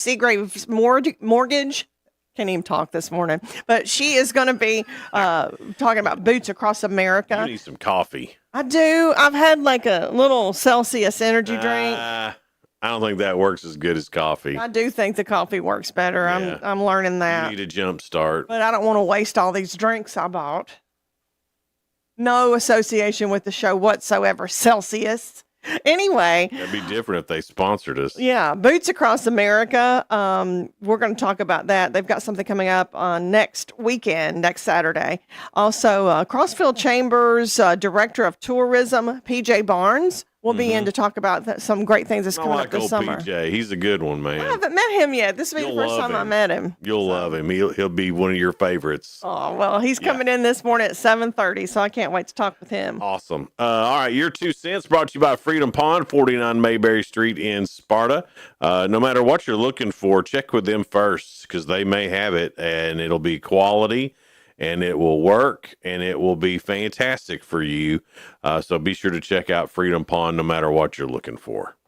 Seagrave's mortgage. Can't even talk this morning, but she is going to be talking about Boots Across America. You need some coffee. I do. I've had like a little Celsius energy drink. I don't think that works as good as coffee. I do think the coffee works better. Yeah. I'm learning that. You need a jump start. But I don't want to waste all these drinks I bought. No association with the show whatsoever. Celsius. Anyway. That'd be different if they sponsored us. Yeah. Boots Across America. We're going to talk about that. They've got something coming up on next weekend, next Saturday. Also, Crossfield Chambers Director of Tourism, PJ Barnes, will be in to talk about some great things that's coming up this summer. PJ. He's a good one, man. I haven't met him yet. This will be the first time I met him. You'll love him. He'll be one of your favorites. Oh, well, he's coming in this morning at 7:30, so I can't wait to talk with him. Awesome. All right, your 2 cents brought to you by Freedom Pond, 49 Mayberry Street in Sparta. No matter what you're looking for, check with them first because they may have it, and it'll be quality. And it will work, and it will be fantastic for you. So be sure to check out Freedom Pond no matter what you're looking for.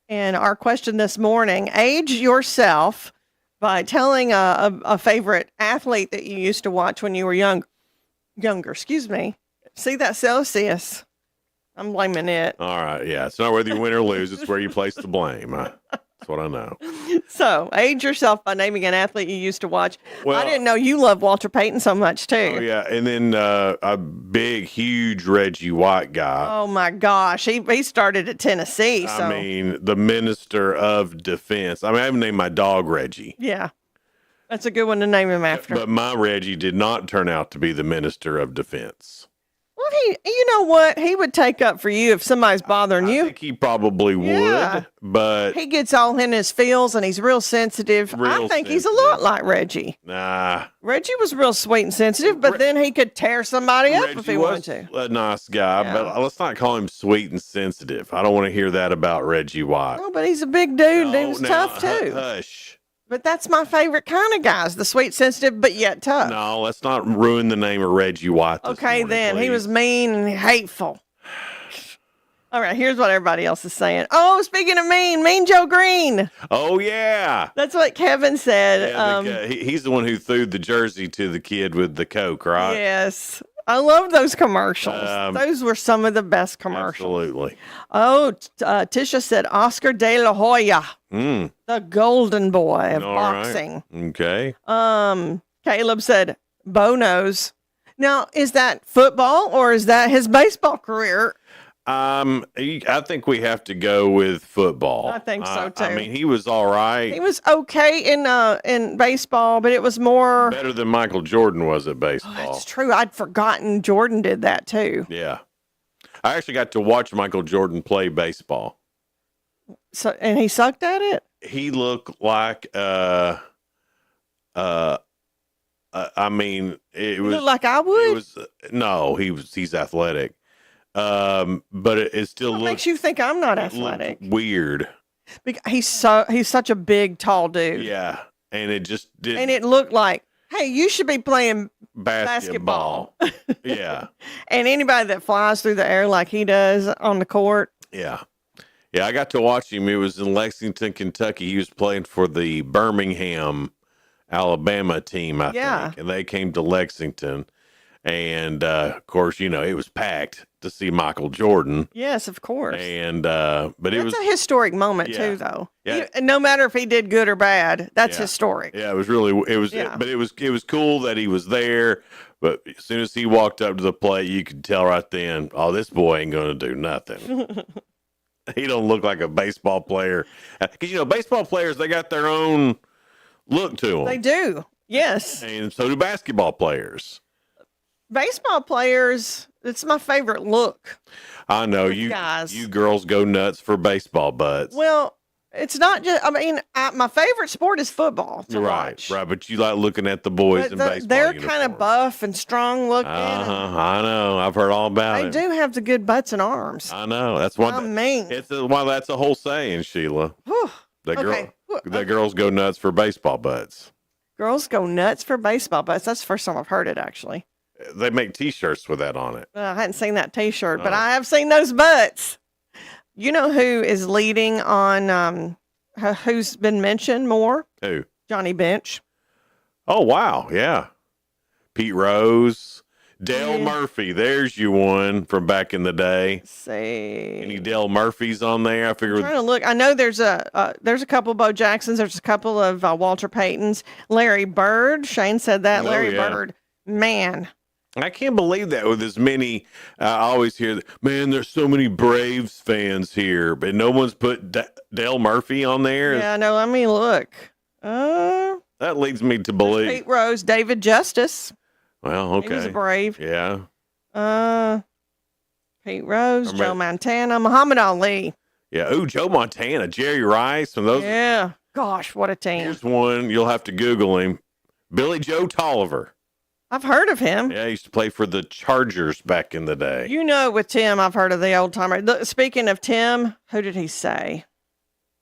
And our question this morning, age yourself by telling a favorite athlete that you used to watch when you were younger. Excuse me. See that Celsius? I'm blaming it. All right, yeah. It's not whether you win or lose. It's where you place the blame. That's what I know. So, age yourself by naming an athlete you used to watch. Well, I didn't know you loved Walter Payton so much, too. Oh, yeah. And then a big, huge Reggie White guy. Oh, my gosh. He started at Tennessee. So. I mean, the Minister of Defense. I haven't named my dog Reggie. Yeah. That's a good one to name him after. But my Reggie did not turn out to be the Minister of Defense. Well, you know what? He would take up for you if somebody's bothering you. I think he probably would, but he gets all in his feels and he's real sensitive. I think he's a lot like Reggie. Nah. Reggie was real sweet and sensitive, but then he could tear somebody up if he wanted to. A nice guy, but let's not call him sweet and sensitive. I don't want to hear that about Reggie White. No, but he's a big dude and he was tough too. Hush. But that's my favorite kind of guys, the sweet, sensitive, but yet tough. No, let's not ruin the name of Reggie White this morning, then. please. He was mean and hateful. All right, here's what everybody else is saying. Oh, speaking of Mean Joe Green. Oh, yeah. That's what Kevin said. Yeah, he's the one who threw the jersey to the kid with the Coke, right? Yes. I love those commercials. Those were some of the best commercials. Absolutely. Oh, Tisha said Oscar De La Hoya, the golden boy of boxing. Right. Okay. Caleb said Bono's. Now, is that football or is that his baseball career? I think we have to go with football. I think so too. I mean, he was all right. He was okay in baseball, but it was more better than Michael Jordan was at baseball. Oh, that's true. I'd forgotten Jordan did that too. Yeah, I actually got to watch Michael Jordan play baseball. So, and he sucked at it. He looked like I mean, it was looked like I would. It was no, he's athletic. But it still what makes you think I'm not athletic? Weird. He's such a big, tall dude. Yeah, and it just did. And it looked like, hey, you should be playing basketball. Yeah. And anybody that flies through the air like he does on the court. Yeah. Yeah, I got to watch him. It was in Lexington, Kentucky. He was playing for the Birmingham, Alabama team, I think. And they came to Lexington. And, of course, it was packed to see Michael Jordan. Yes, of course. And, but it was a historic moment too, though. Yeah. No matter if he did good or bad, that's historic. Yeah, but it was cool that he was there. But as soon as he walked up to the plate, you could tell right then, oh, this boy ain't going to do nothing. He don't look like a baseball player. Because, baseball players, they got their own look to them. They do. Yes. And so do basketball players. Baseball players, it's my favorite look. I know you girls go nuts for baseball butts. Well, it's not just, my favorite sport is football to watch. Right. But you like looking at the boys in baseball They're kind of buff and strong looking. I know. I've heard all about it. They do have the good butts and arms. I know. That's why. Why that's a whole saying, Sheila. The girls go nuts for baseball butts. Girls go nuts for baseball butts. That's the first time I've heard it, actually. They make T-shirts with that on it. I hadn't seen that T-shirt, but I have seen those butts. You know who is leading on who's been mentioned more? Who? Johnny Bench. Oh, wow. Yeah. Pete Rose. Dale Yeah. Murphy. There's you one from back in the day. Let's see. Any Dale Murphys on there? I I'm figure. trying to look. I know there's a couple of Bo Jacksons. There's a couple of Walter Paytons. Larry Bird. Shane said that. Oh, Larry yeah. Bird. Man. I can't believe that with as many. I always hear that, man, there's so many Braves fans here, but no one's put Dale Murphy on there. Yeah, no, let me look. That leads me to believe. Pete Rose, David Justice. Well, okay. He was a Brave. Yeah. Pete Rose, Joe Montana, Muhammad Ali. Yeah. Ooh, Joe Montana, Jerry Rice, and those. Yeah. Gosh, what a team. Here's one. You'll have to Google him. Billy Joe Tolliver. I've heard of him. Yeah, he used to play for the Chargers back in the day. You know, with Tim, I've heard of the old timer. Speaking of Tim, who did he say?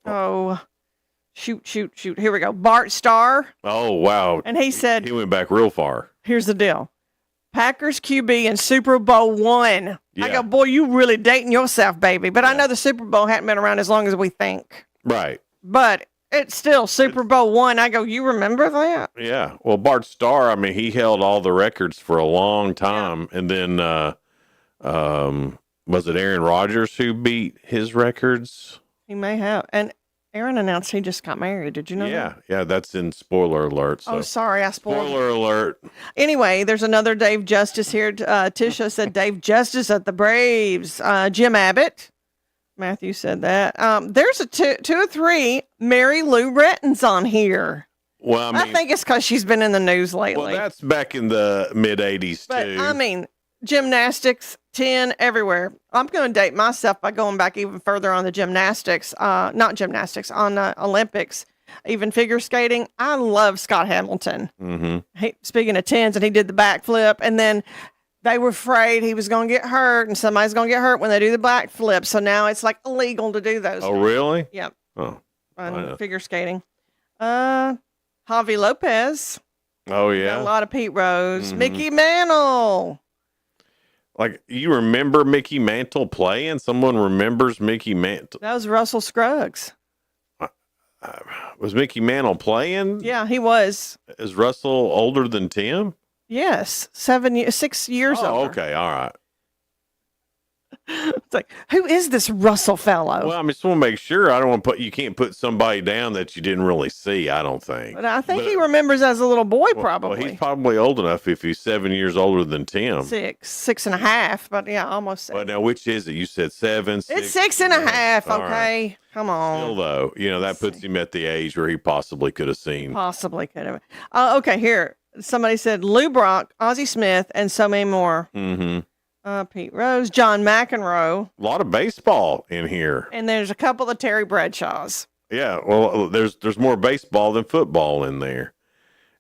Oh, shoot. Here we go. Bart Starr. Oh, wow. And he said, he went back real far. Here's the deal. Packers QB in Super Bowl I. Yeah. I go, boy, you really dating yourself, baby. But I know the Super Bowl hadn't been around as long as we think. Right. But it's still Super Bowl I. I go, you remember that? Yeah. Well, Bart Starr, I mean, he held all the records for a long time. Yeah. And then was it Aaron Rodgers who beat his records? He may have. And Aaron announced he just got married. Did you know that? Yeah, that's in spoiler alert. So. Oh, sorry, I spoiled. Spoiler alert. Anyway, there's another Dave Justice here. Tisha said Dave Justice at the Braves. Jim Abbott. Matthew said that. There's a two or three Mary Lou Retton's on here. Well, I think it's because she's been in the news lately. Well, that's back in the mid 80s, too. But, I mean, gymnastics, 10, everywhere. I'm going to date myself by going back even further on the gymnastics, not gymnastics, on Olympics, even figure skating. I love Scott Hamilton. Mm-hmm. Speaking of 10s, and he did the backflip, and then they were afraid he was going to get hurt, and somebody's going to get hurt when they do the backflip. So now it's like illegal to do those. Oh, really? Yep. Oh. On figure skating. Javi Lopez. Oh, yeah. A lot of Pete Rose. Mm-hmm. Mickey Mantle. Like, you remember Mickey Mantle playing? Someone remembers Mickey Mantle? That was Russell Scruggs. Was Mickey Mantle playing? Yeah, he was. Is Russell older than Tim? Yes, 6 years older. Oh, okay, all right. It's like, who is this Russell fellow? Well, I just want to make sure. I don't want to you can't put somebody down that you didn't really see, I don't think. But I think he remembers as a little boy, probably. Well, he's probably old enough if he's 7 years older than Tim. 6.5, but yeah, almost 7. Well, now, which is it? You said 7, 6? It's 6.5, okay? Right. Come on. Still, though, that puts him at the age where he possibly could have seen. Possibly could have. Okay, here. Somebody said Lou Brock, Ozzie Smith, and so many more. Mm-hmm. Pete Rose, John McEnroe. A lot of baseball in here. And there's a couple of Terry Bradshaws. Yeah, well, there's more baseball than football in there.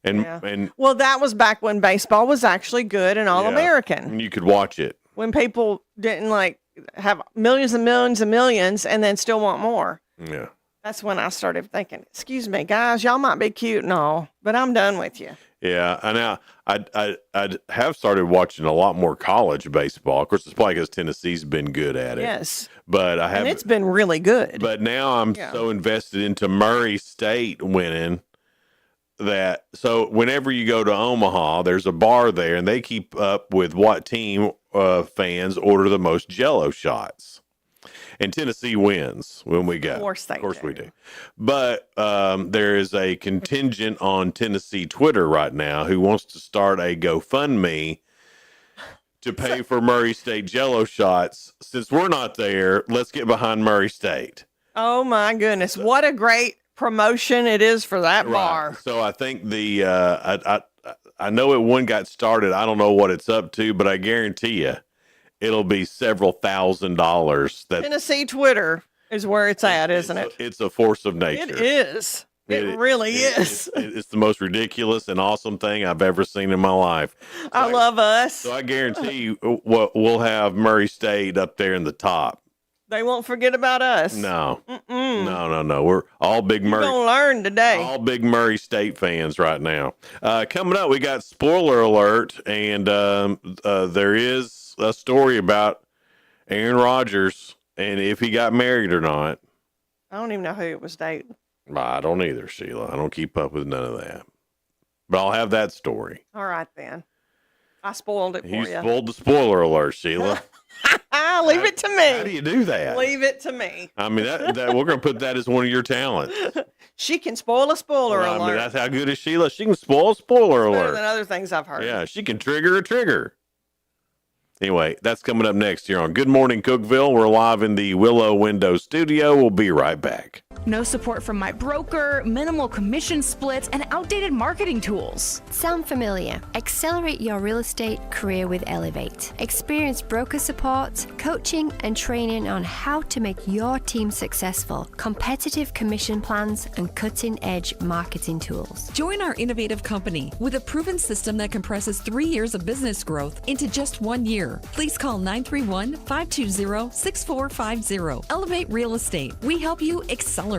And well, that was back when baseball was actually good and all-American. And you could watch it. When people didn't have millions and millions and millions and then still want more. Yeah. That's when I started thinking, excuse me, guys, y'all might be cute and all, but I'm done with you. Yeah, and now I have started watching a lot more college baseball. Of course, it's probably because Tennessee's been good at it. Yes, but and it's been really good. But now I'm so invested into Murray State winning that. So whenever you go to Omaha, there's a bar there, and they keep up with what team fans order the most Jell-O shots. And Tennessee wins when we go. Of course we do. But there is a contingent on Tennessee Twitter right now who wants to start a GoFundMe to pay for Murray State Jell-O shots. Since we're not there, let's get behind Murray State. Oh, my goodness. What a great promotion it is for that bar. So I think I know one got started. I don't know what it's up to, but I guarantee you, it'll be several $1,000s. That Tennessee Twitter is where it's at, isn't it? It's a force of nature. It is. It really is. It's the most ridiculous and awesome thing I've ever seen in my life. I love us. So I guarantee you we'll have Murray State up there in the top. They won't forget about us. No. No. We're all big Murray. You're going to learn today. All big Murray State fans right now. Coming up, we got spoiler alert, and there is a story about Aaron Rodgers and if he got married or not. I don't even know who it was dating. I don't either, Sheila. I don't keep up with none of that. But I'll have that story. All right, then. I spoiled it for You you. spoiled the spoiler alert, Sheila. Leave it to me. How do you do that? Leave it to me. I mean, that we're going to put that as one of your talents. She can spoil a spoiler Well, alert. I mean, that's how good is Sheila. She can spoil a spoiler Better alert. than other things I've heard. Yeah, she can trigger a trigger. Anyway, that's coming up next here on Good Morning Cookeville. We're live in the Willow Window studio. We'll be right back. No support from my broker, minimal commission splits, and outdated marketing tools. Sound familiar? Accelerate your real estate career with Elevate. Experience broker support, coaching, and training on how to make your team successful, competitive commission plans, and cutting-edge marketing tools. Join our innovative company with a proven system that compresses 3 years of business growth into just 1 year. Please call 931-520-6450. Elevate Real Estate. We help you accelerate.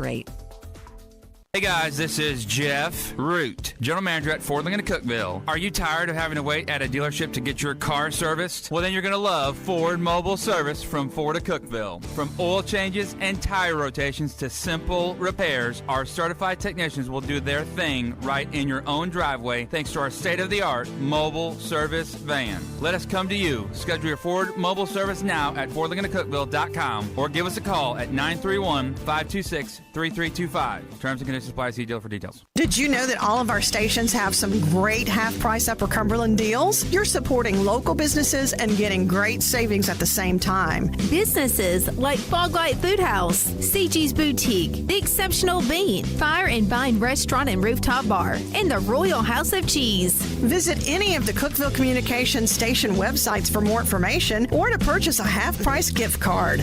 Hey guys, this is Jeff Root, General Manager at Ford Lincoln Cookeville. Are you tired of having to wait at a dealership to get your car serviced? Well, then you're going to love Ford Mobile Service from Ford of Cookeville. From oil changes and tire rotations to simple repairs, our certified technicians will do their thing right in your own driveway thanks to our state-of-the-art mobile service van. Let us come to you. Schedule your Ford Mobile Service now at FordLincolnCookeville.com or give us a call at 931-526-3325. Terms and conditions apply. See deal for details. Did you know that all of our stations have some great half-price Upper Cumberland deals? You're supporting local businesses and getting great savings at the same time. Businesses like Fog Light Food House, CG's Boutique, The Exceptional Bean, Fire and Vine Restaurant and Rooftop Bar, and the Royal House of Cheese. Visit any of the Cookeville Communications station websites for more information or to purchase a half-price gift card.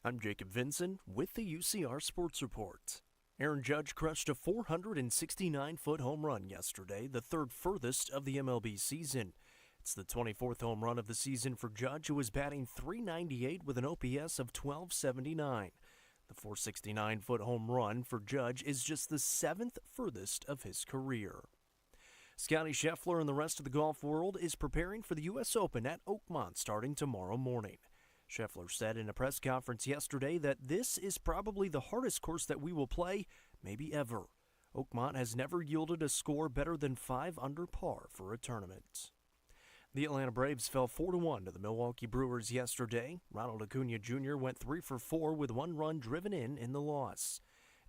I'm Jacob Vinson with the UCR Sports Report. Aaron Judge crushed a 469-foot home run yesterday, the third furthest of the MLB season. It's the 24th home run of the season for Judge, who was batting .398 with an OPS of .1279. The 469-foot home run for Judge is just the seventh furthest of his career. Scotty Scheffler and the rest of the golf world is preparing for the U.S. Open at Oakmont starting tomorrow morning. Scheffler said in a press conference yesterday that this is probably the hardest course that we will play, maybe ever. Oakmont has never yielded a score better than 5 under par for a tournament. The Atlanta Braves fell 4-1 to the Milwaukee Brewers yesterday. Ronald Acuna Jr. went 3 for 4 with 1 run driven in the loss.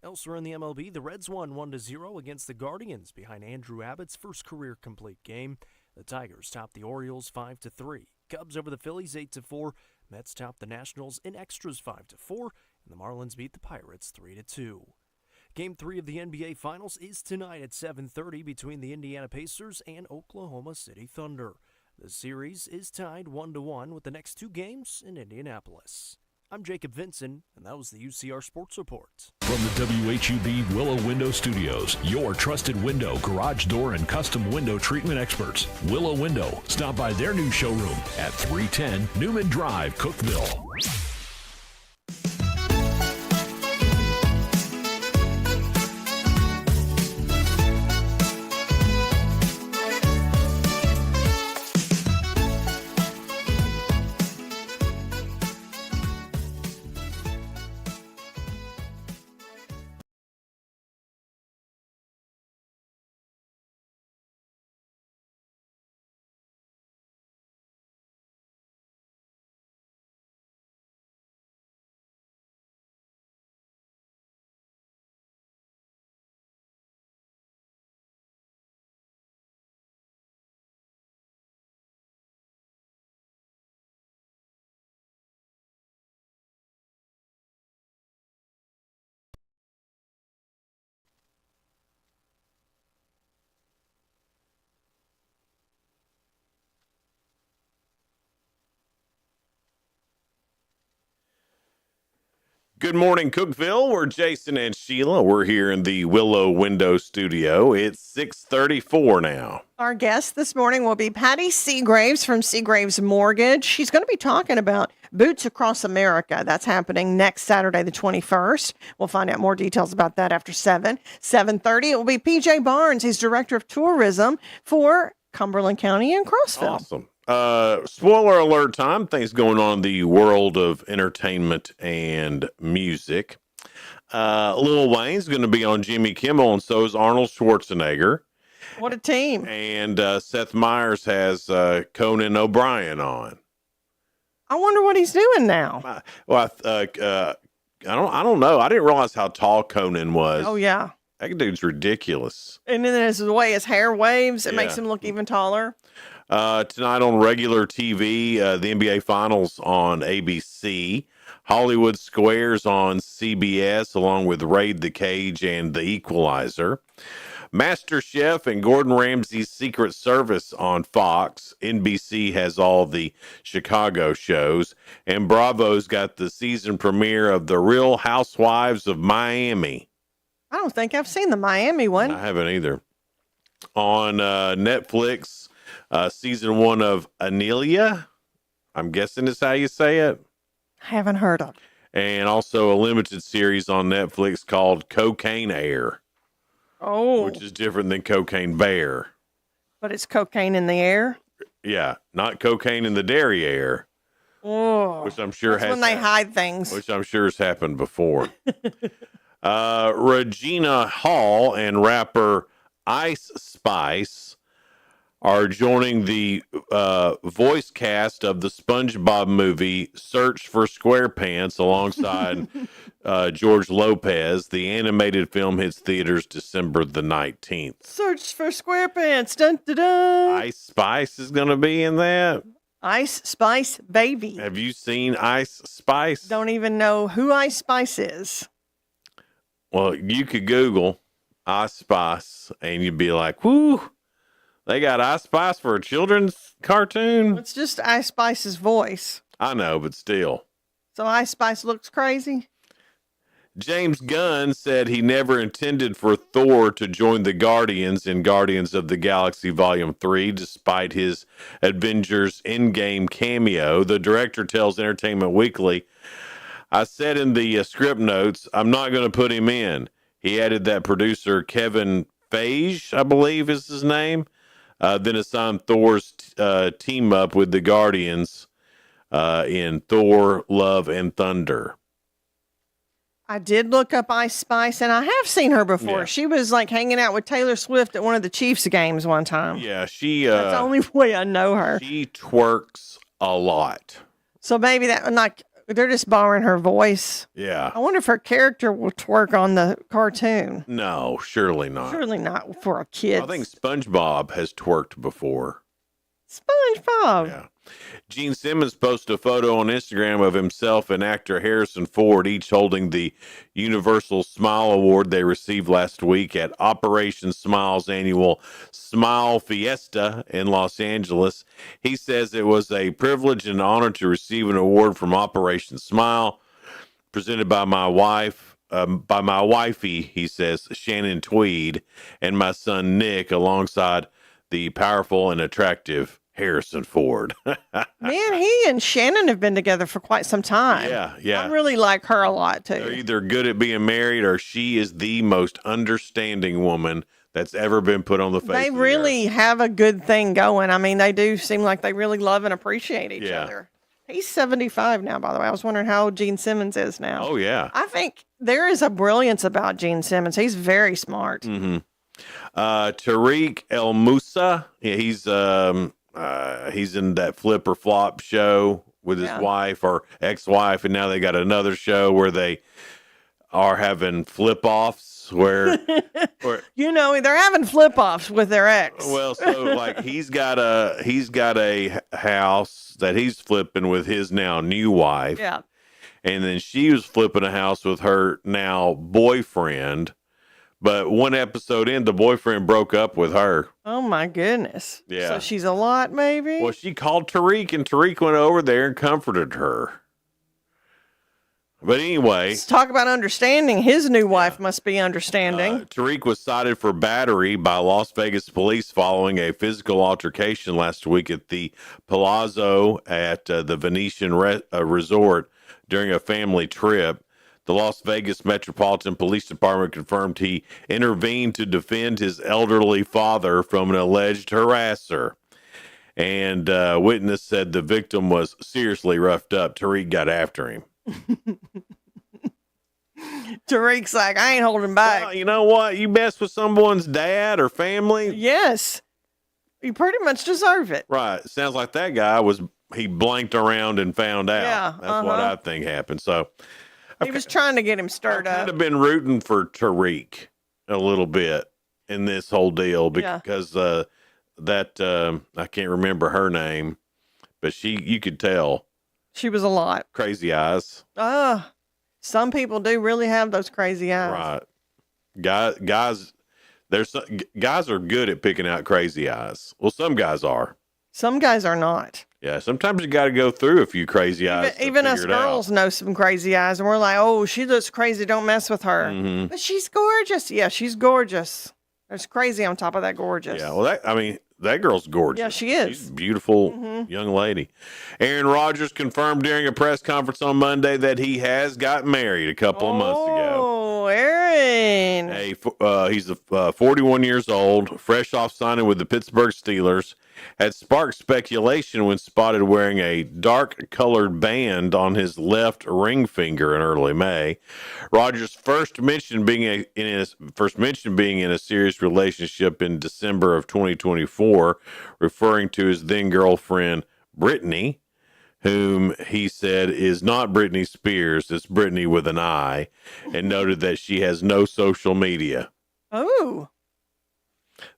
Elsewhere in the MLB, the Reds won 1-0 against the Guardians behind Andrew Abbott's first career complete game. The Tigers topped the Orioles 5-3. Cubs over the Phillies 8-4. Mets topped the Nationals in extras 5-4, and the Marlins beat the Pirates 3-2. Game 3 of the NBA Finals is tonight at 7:30 between the Indiana Pacers and Oklahoma City Thunder. The series is tied 1-1 with the next 2 games in Indianapolis. I'm Jacob Vinson, and that was the UCR Sports Report. From the WHUB Willow Window Studios, your trusted window, garage door, and custom window treatment experts. Willow Window. Stop by their new showroom at 310 Newman Drive, Cookeville. Good morning, Cookeville. We're Jason and Sheila. We're here in the Willow Window studio. It's 6:34 now. Our guest this morning will be Patty Seagraves from Seagraves Mortgage. She's going to be talking about Boots Across America. That's happening next Saturday, the 21st. We'll find out more details about that after 7:30. It will be PJ Barnes. He's Director of Tourism for Cumberland County and Crossville. Awesome. Spoiler alert time. Things going on in the world of entertainment and music. Lil Wayne's going to be on Jimmy Kimmel, and so is Arnold Schwarzenegger. What a team. And Seth Meyers has Conan O'Brien on. I wonder what he's doing now. Well, I don't know. I didn't realize how tall Conan was. Oh, yeah. That dude's ridiculous. And then as the way his hair waves, it Yeah. makes him look even taller. Tonight on regular TV, the NBA Finals on ABC, Hollywood Squares on CBS, along with Raid the Cage and The Equalizer. Master Chef and Gordon Ramsay's Secret Service on Fox. NBC has all the Chicago shows. And Bravo's got the season premiere of The Real Housewives of Miami. I don't think I've seen the Miami one. I haven't either. On Netflix, season 1 of Anelia. I'm guessing is how you say it. Haven't heard of. And also a limited series on Netflix called Cocaine Air. Oh. Which is different than Cocaine Bear. But it's cocaine in the air. Yeah, not cocaine in the dairy air. Oh. Which I'm sure That's when they hide things. Which I'm sure has happened before. Regina Hall and rapper Ice Spice are joining the voice cast of the SpongeBob movie Search for SquarePants alongside George Lopez. The animated film hits theaters December the 19th. Search for SquarePants. Dun, dun, dun. Ice Spice is going to be in that. Ice Spice Baby. Have you seen Ice Spice? Don't even know who Ice Spice is. Well, you could Google Ice Spice and you'd be like, whoo, they got Ice Spice for a children's cartoon? It's just Ice Spice's voice. I know, but still. So Ice Spice looks crazy? James Gunn said he never intended for Thor to join the Guardians in Guardians of the Galaxy Volume 3, despite his Avengers Endgame cameo. The director tells Entertainment Weekly, I said in the script notes, I'm not going to put him in. He added that producer Kevin Feige, I believe is his name, then assigned Thor's team up with the Guardians in Thor, Love, and Thunder. I did look up Ice Spice, and I have seen her before. Yeah. She was like hanging out with Taylor Swift at one of the Chiefs games one time. Yeah, she... That's the only way I know her. She twerks a lot. So maybe that, like, they're just borrowing her voice. Yeah. I wonder if her character will twerk on the cartoon. No, surely not. Surely not for a kid. I think SpongeBob has twerked before. SpongeBob. Yeah. Gene Simmons posted a photo on Instagram of himself and actor Harrison Ford, each holding the Universal Smile Award they received last week at Operation Smile's annual Smile Fiesta in Los Angeles. He says it was a privilege and honor to receive an award from Operation Smile, presented by my wife. By my wifey, he says, Shannon Tweed, and my son Nick, alongside the powerful and attractive Harrison Ford. Man, he and Shannon have been together for quite some time. Yeah. I really like her a lot, too. They're either good at being married or she is the most understanding woman that's ever been put on the face They of the really earth. have a good thing going. I mean, they do seem like they really love and appreciate each Yeah. other. He's 75 now, by the way. I was wondering how old Gene Simmons is now. Oh, yeah. I think there is a brilliance about Gene Simmons. He's very smart. Mm-hmm. Tariq El Moussa, he's in that Flip or Flop show with his wife or ex-wife, and now they got another show where they are having flip-offs where You know, they're having flip-offs with their ex. well, so like he's got a house that he's flipping with his now new wife. Yeah. And then she was flipping a house with her now boyfriend. But one episode in, the boyfriend broke up with her. Oh, my goodness. Yeah. So she's a lot, maybe? Well, she called Tariq, and Tariq went over there and comforted her. But anyway, Let's talk about understanding. His new wife must be understanding. Tariq was cited for battery by Las Vegas police following a physical altercation last week at the Palazzo at the Venetian Resort during a family trip. The Las Vegas Metropolitan Police Department confirmed he intervened to defend his elderly father from an alleged harasser. And witness said the victim was seriously roughed up. Tariq got after him. Tariq's like, I ain't holding back. Well, you know what? You mess with someone's dad or family. Yes. You pretty much deserve it. Right. Sounds like that guy he blanked around and found out. Yeah, That's what I think happened. So he was trying to get him stirred I've up. kind of been rooting for Tariq a little bit in this whole deal because I can't remember her name, but you could tell She was a lot. crazy eyes. Some people do really have those crazy eyes. Right. Guys, guys are good at picking out crazy eyes. Well, some guys are. Some guys are not. Yeah, sometimes you got to go through a few crazy eyes. Even us girls know some crazy eyes, and we're like, oh, she looks crazy. Don't mess with her. Mm-hmm. But she's gorgeous. Yeah, she's gorgeous. There's crazy on top of that gorgeous. Yeah, well, that girl's gorgeous. Yeah, she is. She's a beautiful young lady. Aaron Rodgers confirmed during a press conference on Monday that he has got married a couple of months ago. Oh, Aaron. He's 41 years old, fresh off signing with the Pittsburgh Steelers. Had sparked speculation when spotted wearing a dark-colored band on his left ring finger in early May. Rodgers first mentioned being in a serious relationship in December of 2024, referring to his then girlfriend Brittany, whom he said is not Britney Spears, it's Brittany with an I, and noted that she has no social media. Oh.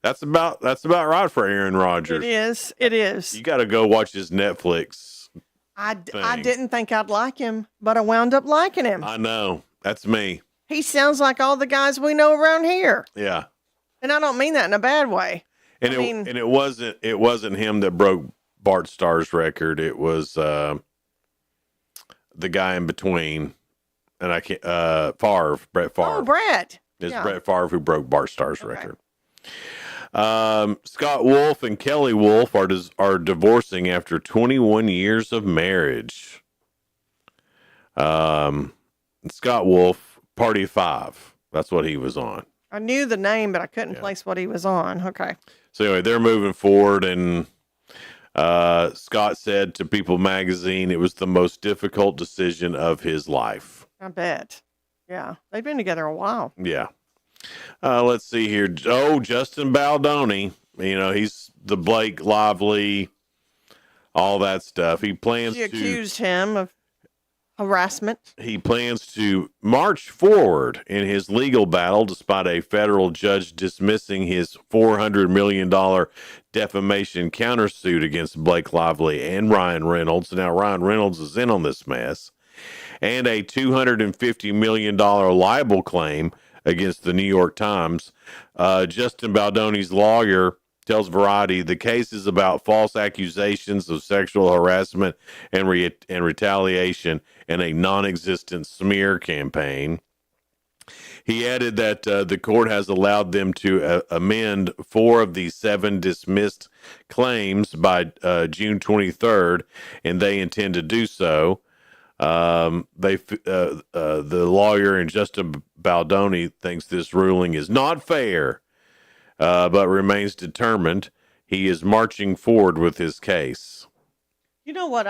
That's about right for Aaron Rodgers. It is. You got to go watch his Netflix. I didn't think I'd like him, but I wound up liking him. I know. That's me. He sounds like all the guys we know around here. Yeah. And I don't mean that in a bad way. And it wasn't him that broke Bart Starr's record. It was the guy in between. And I can't Brett Favre. Oh, Brett. It's Brett Favre who broke Bart Starr's record. Scott Wolf and Kelly Wolf are divorcing after 21 years of marriage. Scott Wolf, Party of Five. That's what he was on. I knew the name, but I couldn't place what he was on. Okay. So anyway, they're moving forward, and Scott said to People Magazine it was the most difficult decision of his life. I bet. Yeah. They've been together a while. Yeah. Let's see here. Justin Baldoni. He's the Blake Lively, all that stuff. He accused him of harassment. He plans to march forward in his legal battle despite a federal judge dismissing his $400 million defamation countersuit against Blake Lively and Ryan Reynolds. Now, Ryan Reynolds is in on this mess. And a $250 million libel claim against the New York Times. Justin Baldoni's lawyer tells Variety the case is about false accusations of sexual harassment and retaliation and a non-existent smear campaign. He added that the court has allowed them to amend 4 of the 7 dismissed claims by June 23rd, and they intend to do so. The lawyer and Justin Baldoni thinks this ruling is not fair, but remains determined. He is marching forward with his case. You know what?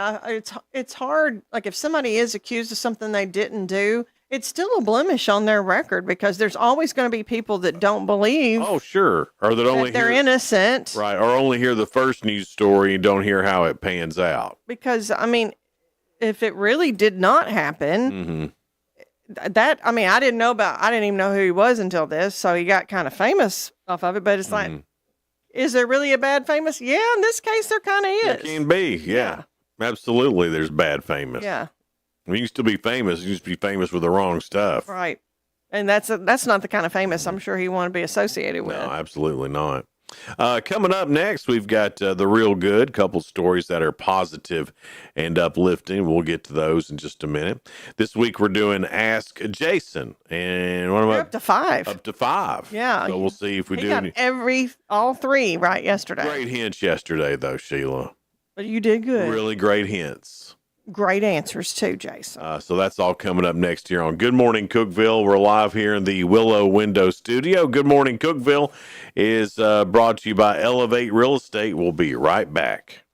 It's hard. Like if somebody is accused of something they didn't do, it's still a blemish on their record because there's always going to be people that don't believe. Oh, sure. Or that they're innocent. Right. Or only hear the first news story and don't hear how it pans out. Because, if it really did not happen, I didn't even know who he was until this. So he got kind of famous off of it, but it's like, is there really a bad famous? Yeah. In this case, there kind of is. There can be. Yeah. Absolutely. There's bad famous. Yeah. You used to be famous. You used to be famous with the wrong stuff. Right. And that's not the kind of famous I'm sure he wanted to be associated with. No, absolutely not. Coming up next, we've got the real good couple stories that are positive and uplifting. We'll get to those in just a minute. This week we're doing Ask Jason, and what am I? Up to 5. Up to 5. Yeah. So we'll see if we he do got all 3 right yesterday. Great hints yesterday, though, Sheila. But you did good. Really great hints. great answers too, Jason. So that's all coming up next year on Good Morning Cookeville. We're live here in the Willow Window Studio. Good Morning Cookeville is brought to you by Elevate Real Estate. We'll be right back.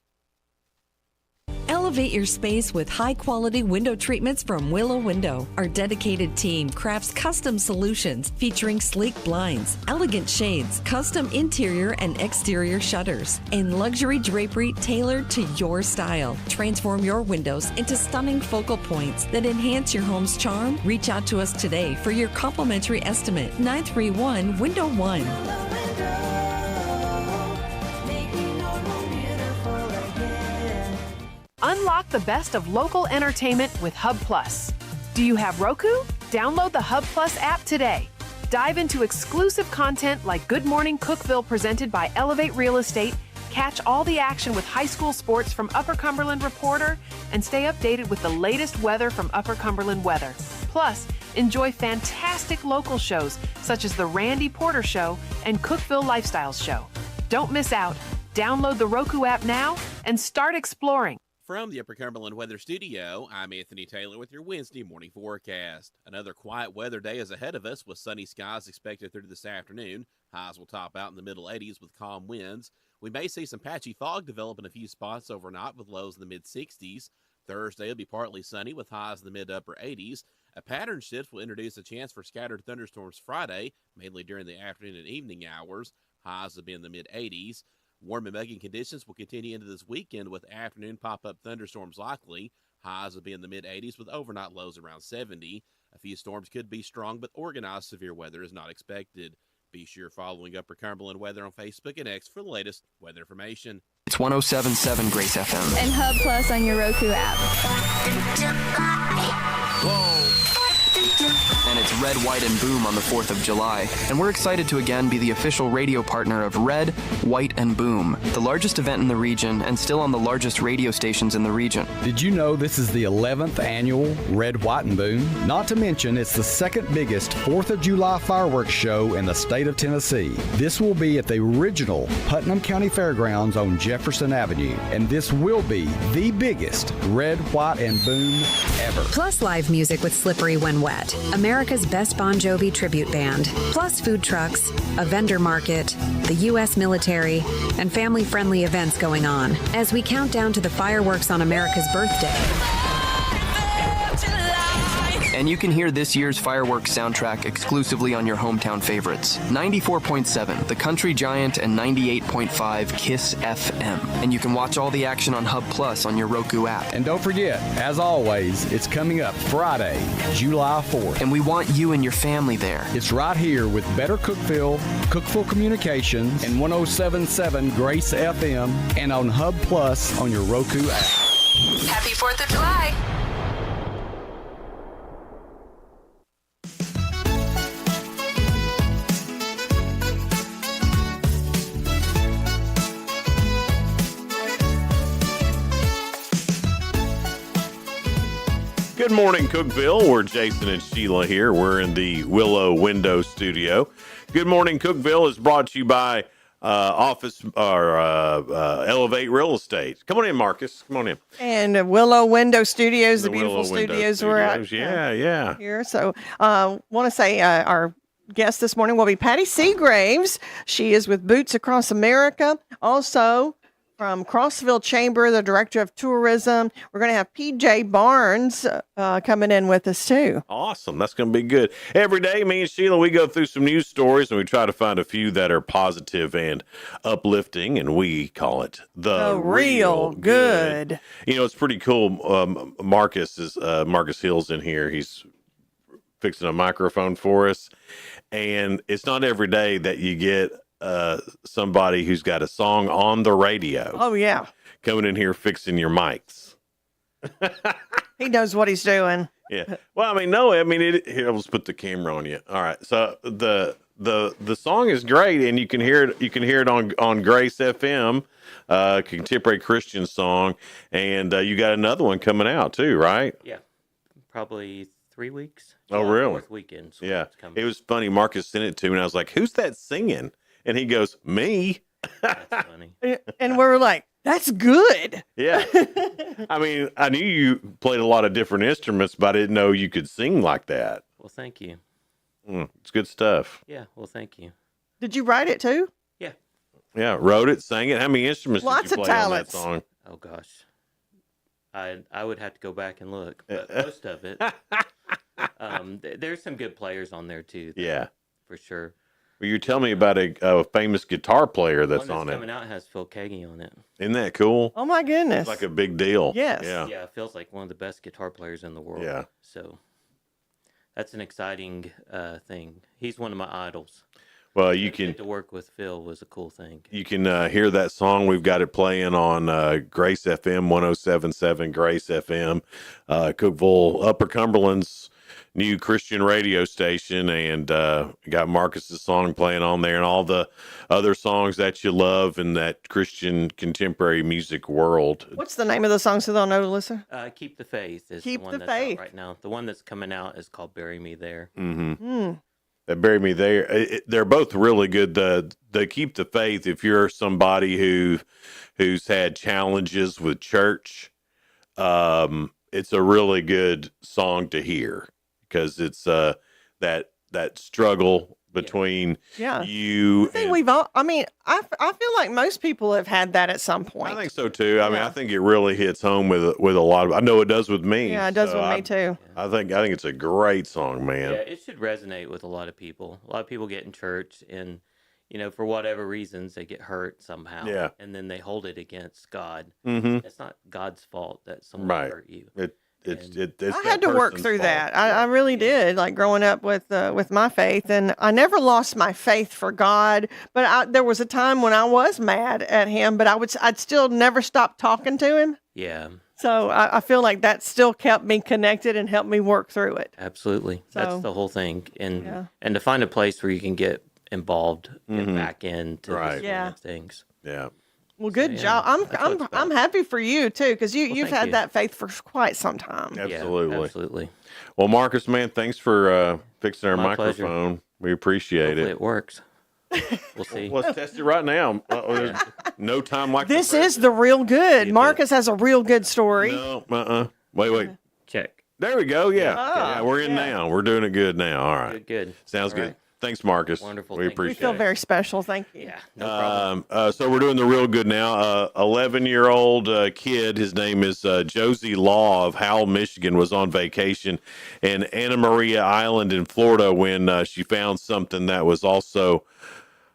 Elevate your space with high-quality window treatments from Willow Window. Our dedicated team crafts custom solutions featuring sleek blinds, elegant shades, custom interior and exterior shutters, and luxury drapery tailored to your style. Transform your windows into stunning focal points that enhance your home's charm. Reach out to us today for your complimentary estimate. 931-WINDOW-1. Unlock the best of local entertainment with Hub Plus. Do you have Roku? Download the Hub Plus app today. Dive into exclusive content like Good Morning Cookeville presented by Elevate Real Estate, catch all the action with high school sports from Upper Cumberland Reporter, and stay updated with the latest weather from Upper Cumberland Weather. Plus, enjoy fantastic local shows such as The Randy Porter Show and Cookeville Lifestyles Show. Don't miss out. Download the Roku app now and start exploring. From the Upper Cumberland Weather Studio, I'm Anthony Taylor with your Wednesday morning forecast. Another quiet weather day is ahead of us with sunny skies expected through this afternoon. Highs will top out in the middle 80s with calm winds. We may see some patchy fog develop in a few spots overnight with lows in the mid-60s. Thursday will be partly sunny with highs in the mid-upper 80s. A pattern shift will introduce a chance for scattered thunderstorms Friday, mainly during the afternoon and evening hours. Highs will be in the mid-80s. Warm and muggy conditions will continue into this weekend with afternoon pop-up thunderstorms likely. Highs will be in the mid-80s with overnight lows around 70. A few storms could be strong, but organized severe weather is not expected. Be sure following Upper Cumberland Weather on Facebook and X for the latest weather information. It's 107.7 Grace FM. And Hub Plus on your Roku app. Whoa. And it's Red, White, and Boom on the 4th of July. And we're excited to again be the official radio partner of Red, White, and Boom, the largest event in the region and still on the largest radio stations in the region. Did you know this is the 11th annual Red, White, and Boom? Not to mention it's the second biggest 4th of July fireworks show in the state of Tennessee. This will be at the original Putnam County Fairgrounds on Jefferson Avenue. And this will be the biggest Red, White, and Boom ever. Plus live music with Slippery When Wet, America's best Bon Jovi tribute band, plus food trucks, a vendor market, the U.S. military, and family-friendly events going on as we count down to the fireworks on America's birthday. And you can hear this year's fireworks soundtrack exclusively on your hometown favorites. 94.7, The Country Giant, and 98.5, KISS FM. And you can watch all the action on Hub Plus on your Roku app. And don't forget, as always, it's coming up Friday, July 4th. And we want you and your family there. It's right here with Better Cookeville, Cookeville Communications, and 107.7 Grace FM, and on Hub Plus on your Roku app. Happy 4th of July. Good morning, Cookeville. We're Jason and Sheila here. We're in the Willow Window Studio. Good morning, Cookeville is brought to you by Elevate Real Estate. Come on in, Marcus. Come on in. And Willow Window Studios, the beautiful Willow Window studios we're at. Yeah. Here. So want to say our guest this morning will be Patty Seagraves. She is with Boots Across America. Also, from Cookeville Chamber, the Director of Tourism. We're going to have PJ Barnes coming in with us, too. Awesome. That's going to be good. Every day, me and Sheila, we go through some news stories, and we try to find a few that are positive and uplifting, and we call it The Real Good. You know, it's pretty cool. Marcus Hill's in here. He's fixing a microphone for us, and it's not every day that you get somebody who's got a song on the radio. Oh, yeah. Coming in here fixing your mics. He knows what he's doing. Yeah. Well, here, let's put the camera on you. All right. So the song is great, and you can hear it. You can hear it on Grace FM, contemporary Christian song, and you got another one coming out too, right? Yeah, probably 3 weeks. Oh, really? Fourth weekend. So yeah. It was funny. Marcus sent it to me, and I was like, "Who's that singing?" And he goes, "Me." That's funny. And we were like, That's good. Yeah. I mean, I knew you played a lot of different instruments, but I didn't know you could sing like that. Well, thank you. It's good stuff. Yeah, well, thank you. Did you write it too? Yeah. Yeah, wrote it, sang it. How many instruments Lots did you of play talents. on that song? Oh, gosh. I would have to go back and look, but most of it. There's some good players on there, too. Yeah. For sure. Well, you're telling me about a famous guitar player that's One on coming it. out has Phil Kagi on it. Isn't that cool? Oh my goodness. It's like a big deal. Yes. Yeah. Yeah, Phil's like one of the best guitar players in the world. Yeah. So that's an exciting thing. He's one of my idols. Well, you can to work with Phil was a cool thing. You can hear that song. We've got it playing on Grace FM 107.7 Grace FM, Cookeville, Upper Cumberland's new Christian radio station, and got Marcus's song playing on there, and all the other songs that you love in that Christian contemporary music world. What's the name of the song so they'll know to listen? Keep the Faith is Keep the one the that's Faith. out right now. The one that's coming out is called Bury Me There. Mm-hmm. That Bury Me There. They're both really good. The Keep the Faith, if you're somebody who's had challenges with church, it's a really good song to hear, because it's that struggle between you. I think we've all. I mean, I feel like most people have had that at some point. I think so too. I mean, I think it really hits home with a lot of. I know it does with me. Yeah, it does with me too. I think it's a great song, man. Yeah, it should resonate with a lot of people. A lot of people get in church and, for whatever reasons, they get hurt somehow. Yeah. And then they hold it against God. Mhm. It's not God's fault that someone hurt you. It's I that had to work person's through fault. that. I really did. Like growing up with my faith, and I never lost my faith for God. But there was a time when I was mad at Him, but I'd still never stop talking to Him. Yeah. So I feel like that still kept me connected and helped me work through it. Absolutely. That's So- the whole thing. And Yeah. and to find a place where you can get involved and Mhm. back into Right. this Yeah. kind of things. Yeah. Well, good yeah, job. that's what it's I'm happy for you too, because you've thank had you. that faith for quite some time. Absolutely. Yeah, absolutely. Well, Marcus, man, thanks for fixing our My pleasure. microphone. We appreciate Hopefully it. it works. We'll see. Let's test it right now. There's no time like This the is the real good. Marcus has a real good story. No, Wait. Check. There we go. Yeah. Oh, Yeah, we're in now. We're doing it good now. All right. Good. Sounds All good. right. Thanks, Marcus. Wonderful. We Thank you. We appreciate feel it. very special. Thank you. Yeah. No problem. So we're doing the real good now. 11-year-old kid, his name is Josie Law of Howell, Michigan, was on vacation in Anna Maria Island in Florida when she found something that was also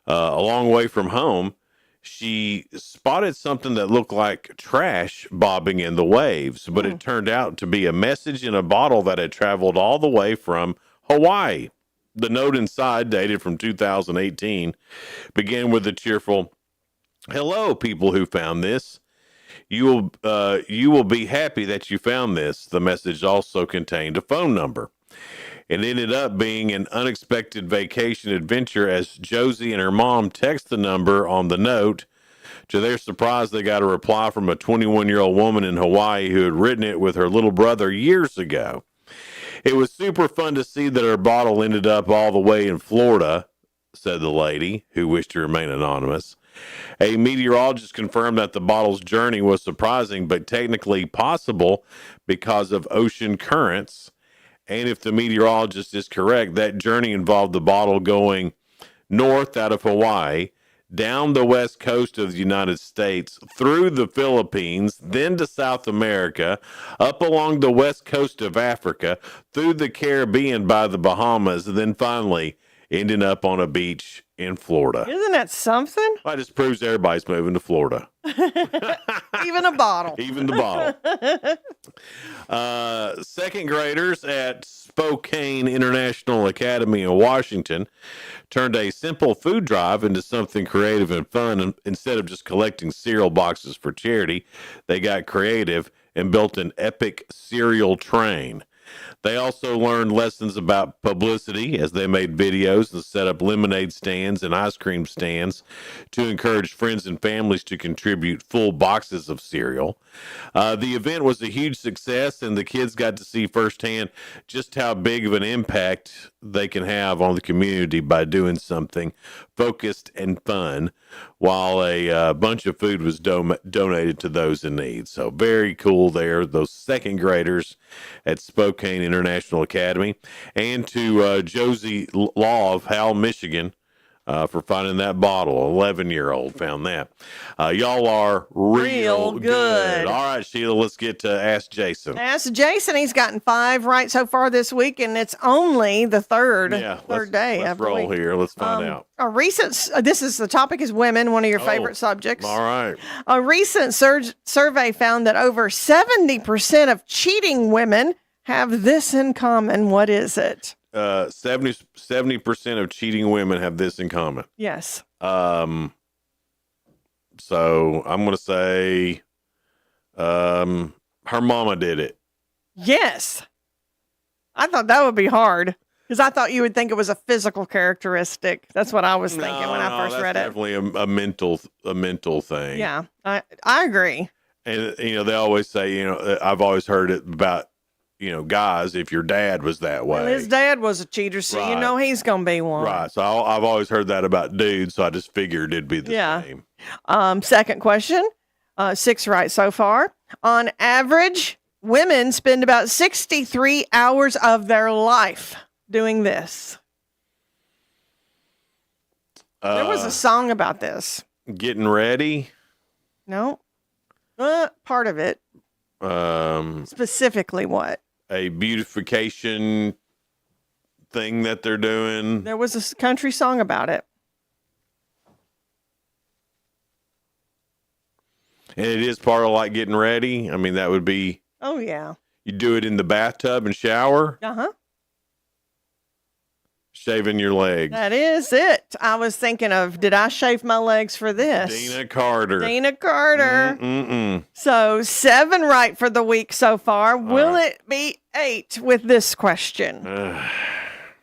a long way from home. She spotted something that looked like trash bobbing in the waves, but it turned out to be a message in a bottle that had traveled all the way from Hawaii. The note inside, dated from 2018, began with a cheerful, "Hello, people who found this. You will be happy that you found this." The message also contained a phone number. It ended up being an unexpected vacation adventure as Josie and her mom text the number on the note. To their surprise, they got a reply from a 21-year-old woman in Hawaii who had written it with her little brother years ago. "It was super fun to see that her bottle ended up all the way in Florida," said the lady, who wished to remain anonymous. A meteorologist confirmed that the bottle's journey was surprising, but technically possible because of ocean currents. And if the meteorologist is correct, that journey involved the bottle going north out of Hawaii, down the west coast of the United States, through the Philippines, then to South America, up along the west coast of Africa, through the Caribbean by the Bahamas, and then finally ending up on a beach in Florida. Isn't that something? That just proves everybody's moving to Florida. Even a bottle. Even the bottle. Second graders at Spokane International Academy in Washington turned a simple food drive into something creative and fun. And instead of just collecting cereal boxes for charity, they got creative and built an epic cereal train. They also learned lessons about publicity as they made videos and set up lemonade stands and ice cream stands to encourage friends and families to contribute full boxes of cereal. The event was a huge success, and the kids got to see firsthand just how big of an impact they can have on the community by doing something focused and fun. while a bunch of food was donated to those in need. So very cool there. Those second graders at Spokane International Academy. And to Josie Law of Howell, Michigan, for finding that bottle. 11-year-old found that. Y'all are real good. All right, Sheila, let's get to Ask Jason. Ask Jason. He's gotten 5 right so far this week, and it's only the third day. Let's roll here. Let's find out. A recent, the topic is women, one of your favorite subjects. All right. A recent survey found that over 70% of cheating women have this in common. What is it? 70% of cheating women have this in common. Yes. So I'm going to say her mama did it. Yes. I thought that would be hard because I thought you would think it was a physical characteristic. That's what I was thinking when I first read it. Definitely a mental thing. Yeah, I agree. And, they always say, I've always heard it about, guys, if your dad was that way. Well, his dad was a cheater, so he's going to be one. Right. So I've always heard that about dudes, so I just figured it'd be the same. Second question, 6 right so far. On average, women spend about 63 hours of their life doing this. There was a song about this. Getting ready? No. Part of it. Specifically what? A beautification thing that they're doing. There was a country song about it. And it is part of like getting ready. I mean, that would be. Oh, yeah. You do it in the bathtub and shower. Uh-huh. Shaving your legs. That is it. I was thinking of, did I shave my legs for this? Dina Carter. So 7 right for the week so far. Will it be 8 with this question?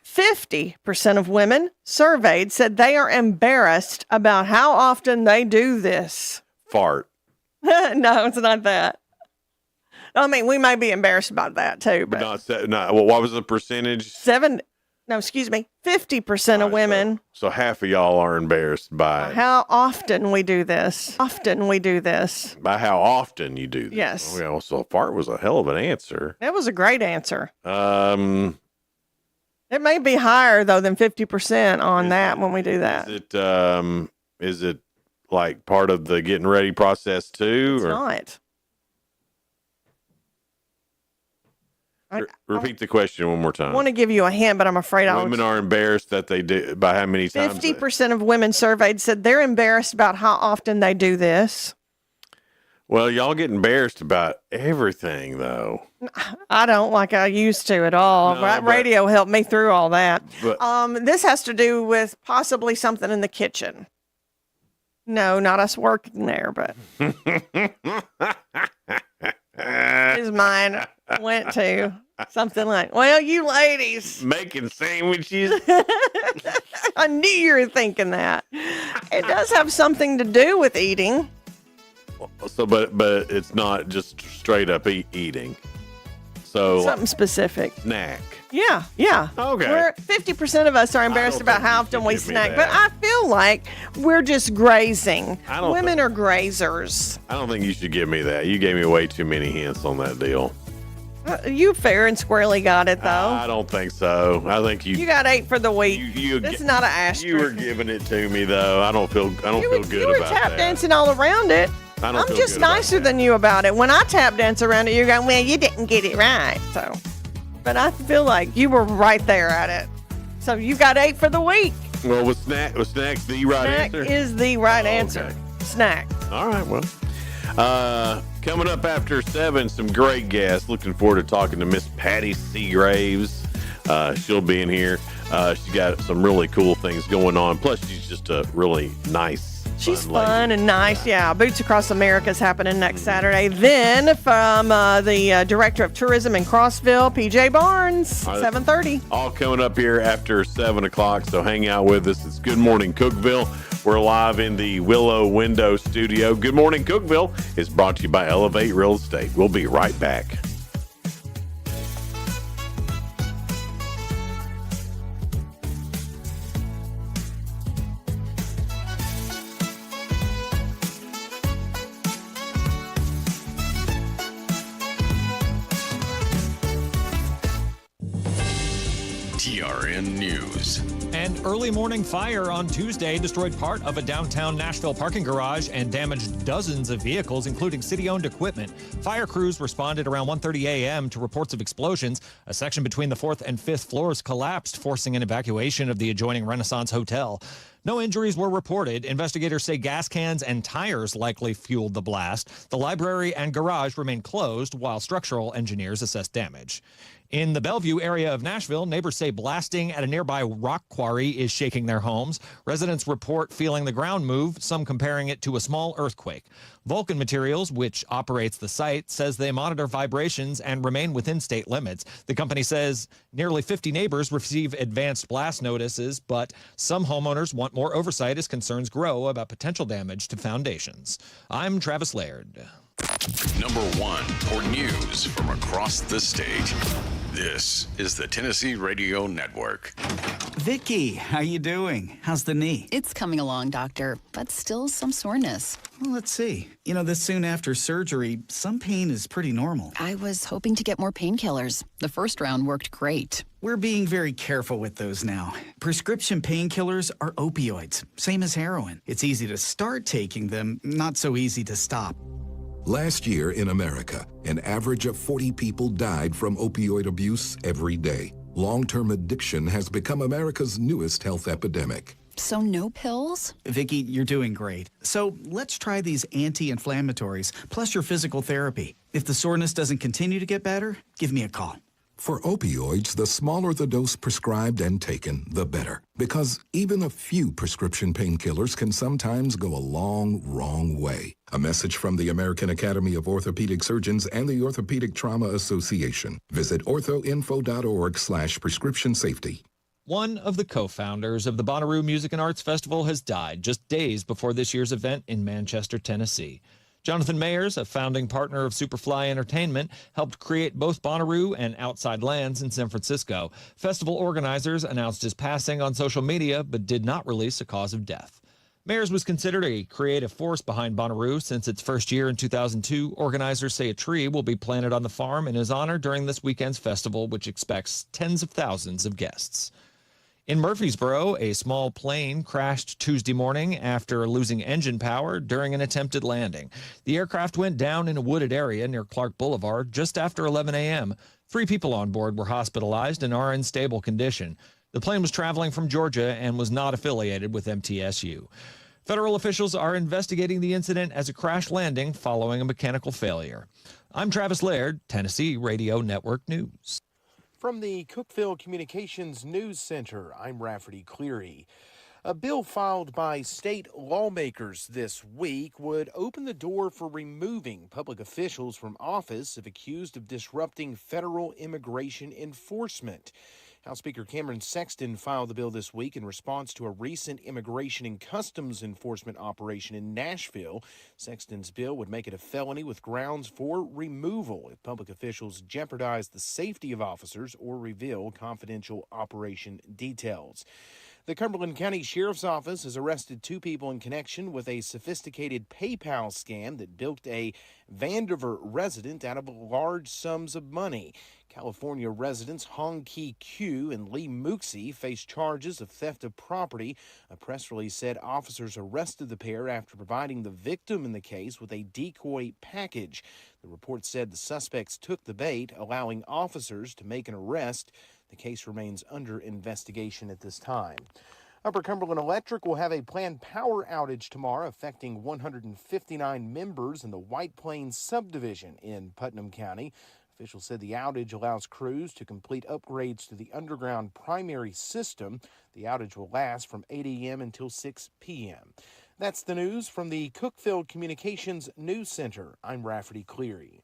50% of women surveyed said they are embarrassed about how often they do this. Fart. No, it's not that. I mean, we may be embarrassed about that too. But not well, what was the percentage? 50% of women. So half of y'all are embarrassed by how often we do this. By how often you do this. Yes. Oh, yeah, so fart was a hell of an answer. That was a great answer. It may be higher though than 50% on that when we do that. Is it like part of the getting ready process too? It's not. Repeat the question one more time. I want to give you a hint, but I'm afraid women are embarrassed that they do by how many times. 50% of women surveyed said they're embarrassed about how often they do this. Well, y'all get embarrassed about everything, though. I don't like I used to at all. Radio helped me through all that. But, this has to do with possibly something in the kitchen. No, not us working there, but his mind went to something like, well, you ladies making sandwiches. I knew you were thinking that. It does have something to do with eating. So, but it's not just straight up eating. So something specific. Snack. Yeah. Okay. 50% of us are embarrassed about how often we snack, but I feel like we're just grazing. Women are grazers. I don't think you should give me that. You gave me way too many hints on that deal. You fair and squarely got it, though. I don't think so. I think you got 8 for the week. It's not an asterisk. You were giving it to me, though. I don't feel good about that. You were tap dancing all around it. I'm just nicer than you about it. When I tap dance around it, you're going, well, you didn't get it right. So, but I feel like you were right there at it. So you got 8 for the week. Well, was snack the right answer? Snack is the right answer. Okay. Snack. All right. Well, coming up after 7, some great guests. Looking forward to talking to Miss Patty Seagraves. She'll be in here. She's got some really cool things going on. Plus, she's just a really nice. She's fun and nice. Yeah. Boots Across America is happening next Saturday. Then from the Director of Tourism in Crossville, PJ Barnes, 7:30. All coming up here after 7 o'clock. So hang out with us. It's Good Morning Cookeville. We're live in the Willow Window Studio. Good Morning Cookeville is brought to you by Elevate Real Estate. We'll be right back. TRN News. An early morning fire on Tuesday destroyed part of a downtown Nashville parking garage and damaged dozens of vehicles, including city-owned equipment. Fire crews responded around 1:30 a.m. to reports of explosions. A section between the 4th and 5th floors collapsed, forcing an evacuation of the adjoining Renaissance Hotel. No injuries were reported. Investigators say gas cans and tires likely fueled the blast. The library and garage remain closed while structural engineers assess damage. In the Bellevue area of Nashville, neighbors say blasting at a nearby rock quarry is shaking their homes. Residents report feeling the ground move, some comparing it to a small earthquake. Vulcan Materials, which operates the site, says they monitor vibrations and remain within state limits. The company says nearly 50 neighbors receive advanced blast notices, but some homeowners want more oversight as concerns grow about potential damage to foundations. I'm Travis Laird. Number 1 for news from across the state. This is the Tennessee Radio Network. Vicky, how you doing? How's the knee? It's coming along, doctor, but still some soreness. Well, let's see. You know, this soon after surgery, some pain is pretty normal. I was hoping to get more painkillers. The first round worked great. We're being very careful with those now. Prescription painkillers are opioids, same as heroin. It's easy to start taking them, not so easy to stop. Last year in America, an average of 40 people died from opioid abuse every day. Long-term addiction has become America's newest health epidemic. So no pills? Vicky, you're doing great. So let's try these anti-inflammatories, plus your physical therapy. If the soreness doesn't continue to get better, give me a call. For opioids, the smaller the dose prescribed and taken, the better. Because even a few prescription painkillers can sometimes go a wrong way. A message from the American Academy of Orthopedic Surgeons and the Orthopedic Trauma Association. Visit orthoinfo.org/prescription safety. One of the co-founders of the Bonnaroo Music and Arts Festival has died just days before this year's event in Manchester, Tennessee. Jonathan Mayers, a founding partner of Superfly Entertainment, helped create both Bonnaroo and Outside Lands in San Francisco. Festival organizers announced his passing on social media, but did not release a cause of death. Mayers was considered a creative force behind Bonnaroo since its first year in 2002. Organizers say a tree will be planted on the farm in his honor during this weekend's festival, which expects tens of thousands of guests. In Murfreesboro, a small plane crashed Tuesday morning after losing engine power during an attempted landing. The aircraft went down in a wooded area near Clark Boulevard just after 11 a.m. 3 people on board were hospitalized and are in stable condition. The plane was traveling from Georgia and was not affiliated with MTSU. Federal officials are investigating the incident as a crash landing following a mechanical failure. I'm Travis Laird, Tennessee Radio Network News. From the Cookeville Communications News Center, I'm Rafferty Cleary. A bill filed by state lawmakers this week would open the door for removing public officials from office if accused of disrupting federal immigration enforcement. House Speaker Cameron Sexton filed the bill this week in response to a recent immigration and customs enforcement operation in Nashville. Sexton's bill would make it a felony with grounds for removal if public officials jeopardize the safety of officers or reveal confidential operation details. The Cumberland County Sheriff's Office has arrested 2 people in connection with a sophisticated PayPal scam that bilked a Vandiver resident out of large sums of money. California residents Hong Ki Kyu and Lee Mooksy face charges of theft of property. A press release said officers arrested the pair after providing the victim in the case with a decoy package. The report said the suspects took the bait, allowing officers to make an arrest. The case remains under investigation at this time. Upper Cumberland Electric will have a planned power outage tomorrow affecting 159 members in the White Plains subdivision in Putnam County. Officials said the outage allows crews to complete upgrades to the underground primary system. The outage will last from 8 a.m. until 6 p.m. That's the news from the Cookeville Communications News Center. I'm Rafferty Cleary.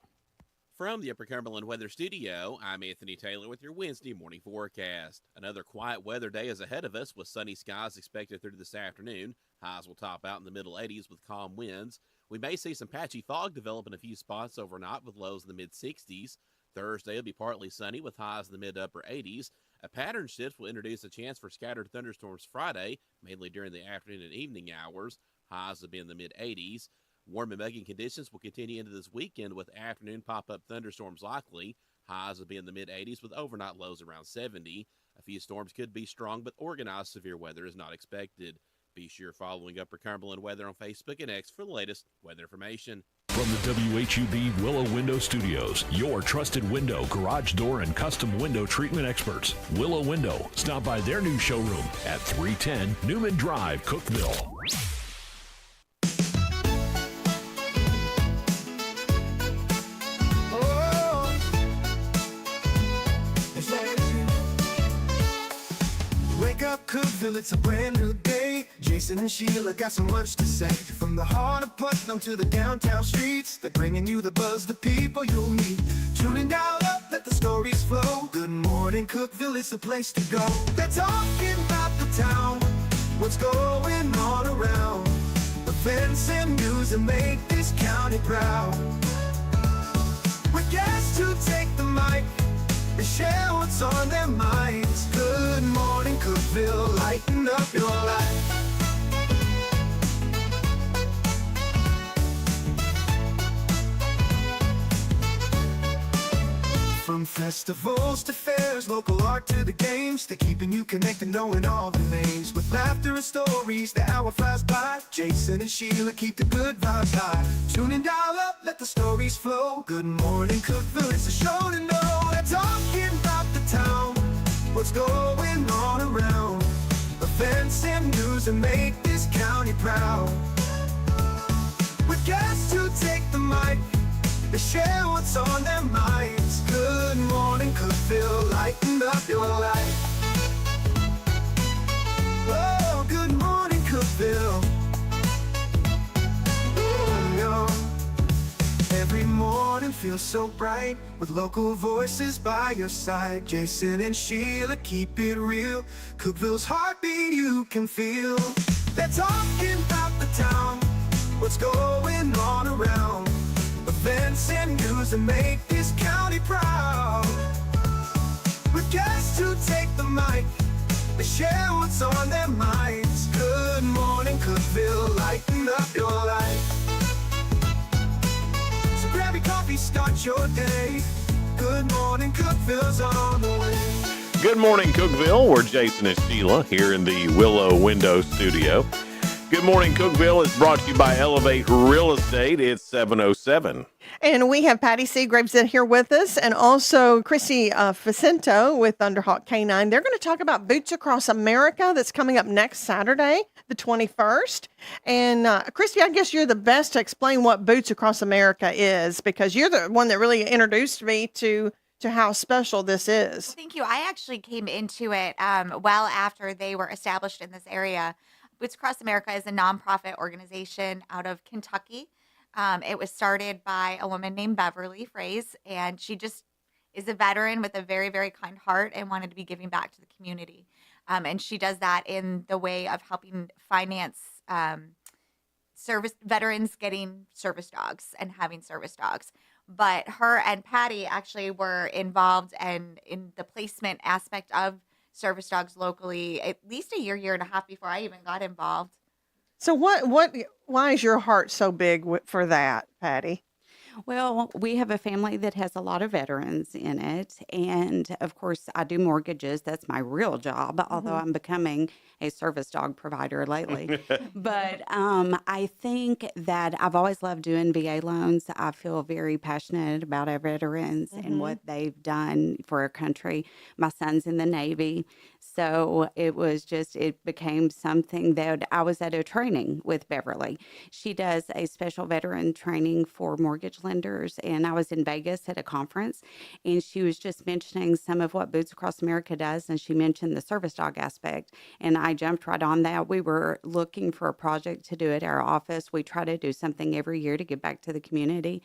From the Upper Cumberland Weather Studio, I'm Anthony Taylor with your Wednesday morning forecast. Another quiet weather day is ahead of us with sunny skies expected through this afternoon. Highs will top out in the middle 80s with calm winds. We may see some patchy fog develop in a few spots overnight with lows in the mid-60s. Thursday will be partly sunny with highs in the mid-upper 80s. A pattern shift will introduce a chance for scattered thunderstorms Friday, mainly during the afternoon and evening hours. Highs will be in the mid-80s. Warm and muggy conditions will continue into this weekend with afternoon pop-up thunderstorms likely. Highs will be in the mid-80s with overnight lows around 70. A few storms could be strong, but organized severe weather is not expected. Be sure following Upper Cumberland Weather on Facebook and X for the latest weather information. From the WHUB Willow Window Studios, your trusted window, garage door, and custom window treatment experts. Willow Window. Stop by their new showroom at 310 Newman Drive, Cookeville. Wake up, Cookeville, it's a brand new day. Jason and Sheila got so much to say. From the heart of Putnam to the downtown streets, they're bringing you the buzz, the people you'll meet. Tuning dial up, let the stories flow. Good morning, Cookeville, it's the place to go. They're talking about the town, what's going on around. Events and news that make this county proud. With guests who take the mic, they share what's on their minds. Good morning, Cookeville, lighten up your life. From festivals to fairs, local art to the games, they're keeping you connected, knowing all the names. With laughter and stories, the hour flies by. Jason and Sheila keep the good vibes high. Tune in, dial up, let the stories flow. Good morning, Cookeville, it's a show to know. They're talking about the town, what's going on around. Events and news that make this county proud. With guests who take the mic, they share what's on their minds. Good morning, Cookeville, lighten up your life. Oh, good morning, Cookeville. Every morning feels so bright with local voices by your side. Jason and Sheila keep it real. Cookeville's heartbeat you can feel. They're talking about the town, what's going on around. Events and news that make this county proud. With guests who take the mic, they share what's on their minds. Good morning, Cookeville, lighten up your life. So grab your coffee, start your day. Good morning, Cookeville's on the way. Good morning, Cookeville. We're Jason and Sheila here in the Willow Window Studio. Good morning, Cookeville is brought to you by Elevate Real Estate. It's 7:07. And we have Patty Seagraves in here with us, and also Chrissy Facento with Underhawk K9. They're going to talk about Boots Across America that's coming up next Saturday, the 21st. And Chrissy, I guess you're the best to explain what Boots Across America is, because you're the one that really introduced me to how special this is. Thank you. I actually came into it well after they were established in this area. Boots Across America is a nonprofit organization out of Kentucky. It was started by a woman named Beverly Fraze, and she just is a veteran with a very, very kind heart and wanted to be giving back to the community. And she does that in the way of helping finance service veterans getting service dogs and having service dogs. But her and Patty actually were involved in the placement aspect of service dogs locally at least a year and a half before I even got involved. So why is your heart so big for that, Patty? Well, we have a family that has a lot of veterans in it. And of course, I do mortgages. That's my real job, although I'm becoming a service dog provider lately. But I think that I've always loved doing VA loans. I feel very passionate about our veterans and what they've done for our country. My son's in the Navy. So it became something that I was at a training with Beverly. She does a special veteran training for mortgage lenders. And I was in Vegas at a conference, and she was just mentioning some of what Boots Across America does. And she mentioned the service dog aspect. And I jumped right on that. We were looking for a project to do at our office. We try to do something every year to give back to the community.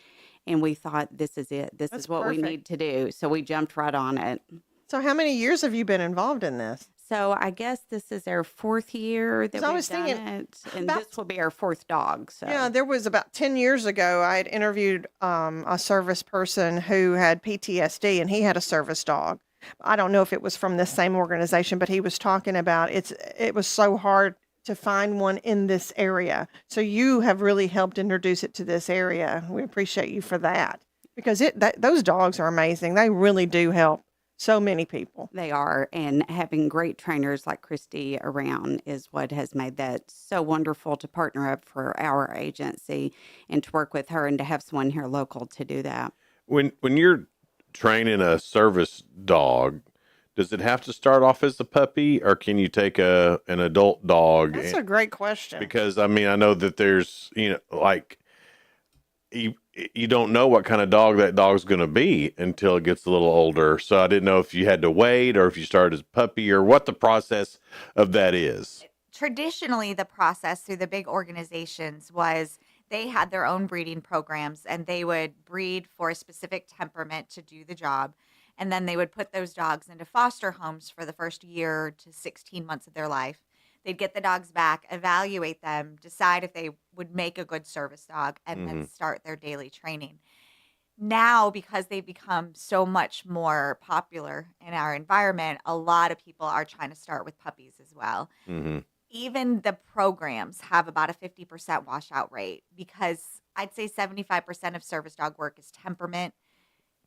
And we thought, this is it. This is what we need to do. So we jumped right on it. So how many years have you been involved in this? So I guess this is our fourth year that we've done it, and this will be our fourth dog. So yeah, there was about 10 years ago, I had interviewed a service person who had PTSD, and he had a service dog. I don't know if it was from this same organization, but he was talking about it was so hard to find one in this area. So you have really helped introduce it to this area. We appreciate you for that, because those dogs are amazing. They really do help so many people. They are, and having great trainers like Christy around is what has made that so wonderful to partner up for our agency and to work with her and to have someone here local to do that. When you're training a service dog, does it have to start off as a puppy, or can you take an adult dog? That's a great question. Because I mean, I know that there's, like you don't know what kind of dog that dog's going to be until it gets a little older. So I didn't know if you had to wait or if you started as a puppy or what the process of that is. Traditionally, the process through the big organizations was they had their own breeding programs and they would breed for a specific temperament to do the job. And then they would put those dogs into foster homes for the first year to 16 months of their life. They'd get the dogs back, evaluate them, decide if they would make a good service dog, and then start their daily training. Now, because they've become so much more popular in our environment, a lot of people are trying to start with puppies as well. Even the programs have about a 50% washout rate because I'd say 75% of service dog work is temperament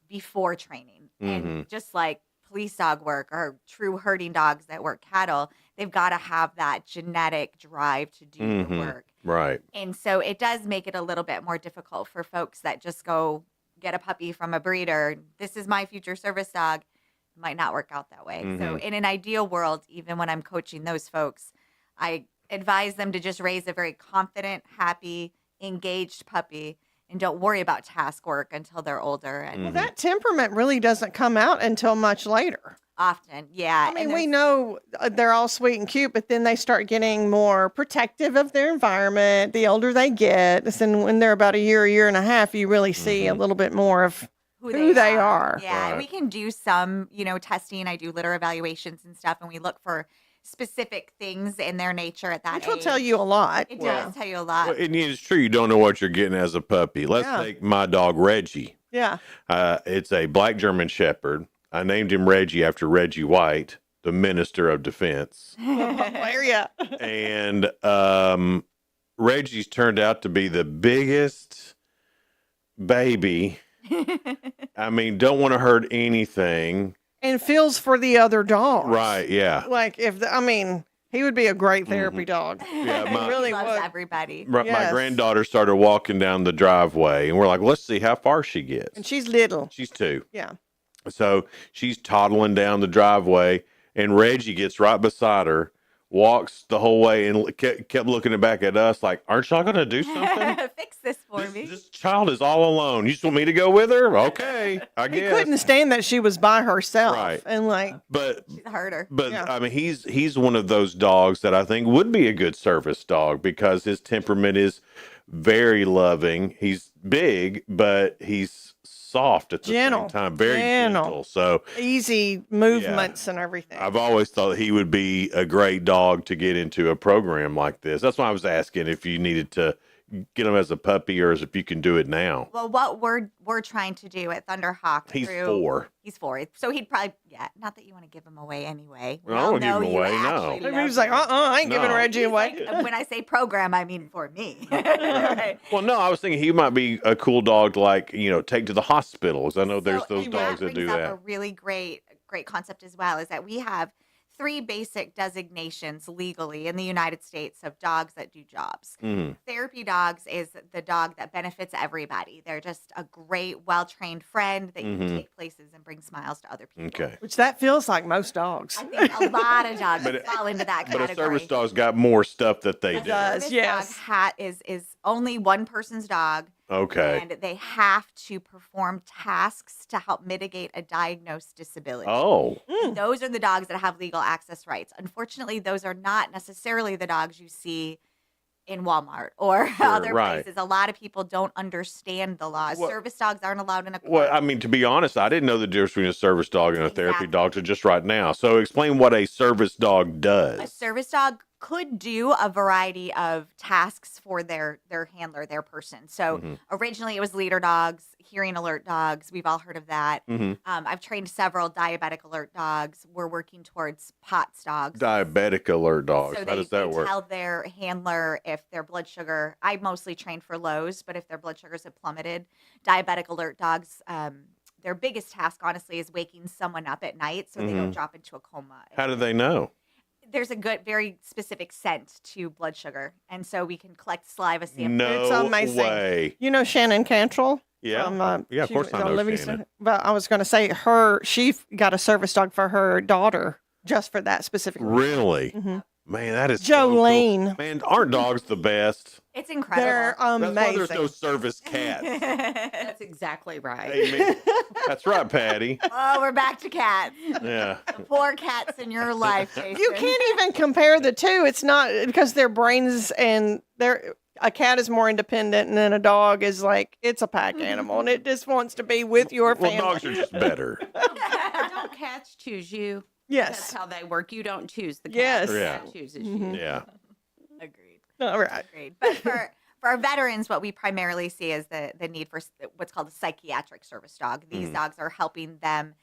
before training. And just like police dog work or true herding dogs that work cattle, they've got to have that genetic drive to do the work. Right. And so it does make it a little bit more difficult for folks that just go get a puppy from a breeder. This is my future service dog. It might not work out that way. So in an ideal world, even when I'm coaching those folks, I advise them to just raise a very confident, happy, engaged puppy and don't worry about task work until they're older. And Well, that temperament really doesn't come out until much later. often, yeah. I mean, And we there's- know they're all sweet and cute, but then they start getting more protective of their environment the older they get. And when they're about a year and a half, you really see a little bit more of who they are. Yeah, and we can do some, testing. I do litter evaluations and stuff, and we look for specific things in their nature at that Which age. will tell you a lot. It Yeah. does tell you a lot. Well, and it's true, you don't know what you're getting as a puppy. Let's Yeah. take my dog Reggie. Yeah. It's a black German Shepherd. I named him Reggie after Reggie White, the Minister of Defense. Yeah. And Reggie's turned out to be the biggest baby. I mean, don't want to hurt anything. And feels for the other dogs. Right, yeah. Like he would be a great therapy dog. Yeah, He my, really loves would. everybody. my granddaughter started walking down the driveway, and we're like, let's see how far she gets. And she's little. She's 2. Yeah. So she's toddling down the driveway, and Reggie gets right beside her, walks the whole way, and kept looking back at us like, aren't y'all going to do something? Fix this for me. This child is all alone. You just want me to go with her? Okay, I He guess. couldn't stand that she was by herself. Right. And But Hurt her. But Yeah. I mean, he's one of those dogs that I think would be a good service dog because his temperament is very loving. He's big, but he's soft at the Gentle. same time, very gentle. So easy movements and everything. I've always thought he would be a great dog to get into a program like this. That's why I was asking if you needed to get him as a puppy or if you can do it now. Well, what we're trying to do at Thunderhawk. He's through, 4. He's 4. So he'd probably, not that you want to give him away anyway. Well, I don't give him you away, no. actually Maybe love he was like, him. I ain't giving No. Reggie He's away. like, when I say program, I mean for me. Right. Well, no, I was thinking he might be a cool dog to take to the hospitals. I know there's So, those and dogs that brings do up that. A really great concept as well is that we have 3 basic designations legally in the United States of dogs that do jobs. Mhm. Therapy dogs is the dog that benefits everybody. They're just a great, well-trained friend that you can Mhm. take places and bring smiles to other people. Okay. Which that feels like most dogs. I think a lot of dogs But fall into that But category. a service dog's got more stuff that they do. does. Service yes. dog hat is only one person's dog. Okay. And they have to perform tasks to help mitigate a diagnosed disability. Oh. And those are the dogs that have legal access rights. Unfortunately, those are not necessarily the dogs you see in Walmart or other right. places. A lot of people don't understand the laws. Well- Service dogs aren't allowed in a court. Well, I mean, to be honest, I didn't know the difference between a service dog and a therapy dog till just right now. So explain what a service dog A does. service dog could do a variety of tasks for their handler, their person. So Mhm. originally it was leader dogs, hearing alert dogs. We've all heard of that. Mhm. I've trained several diabetic alert dogs. We're working towards POTS dogs. Diabetic alert dogs. So How does that they work? tell their handler if their blood sugar, I mostly train for lows, but if their blood sugars have plummeted, diabetic alert dogs, their biggest task, honestly, is waking someone up at night so they don't drop into a coma. How do they know? There's a good, very specific scent to blood sugar, and so we can collect saliva samples. No It's amazing. way. You know Shannon Cantrell? Yeah. Yeah, of she course was I on know Livingston. Shannon. But I was going to say she got a service dog for her daughter just for that specific reason. Really? Mm-hmm. Man, that is so Jolene. cool. Man, aren't dogs the best? It's incredible. They're amazing. That's why there's no service cats. That's exactly right. Amen. That's right, Patty. Oh, we're back to cats. Yeah. The poor cats in your life, Jason. You can't even compare the two. It's not because their brains and a cat is more independent, and then a dog is like, it's a pack animal, and it just wants to be with your family. Well, dogs are just better. Don't cats choose you? Yes. That's how they work. You don't choose the cat. Yes. The Yeah. cat chooses you. Yeah. Agreed. All right. Agreed. But for our veterans, what we primarily see is the need for what's called a psychiatric service dog. These dogs are helping them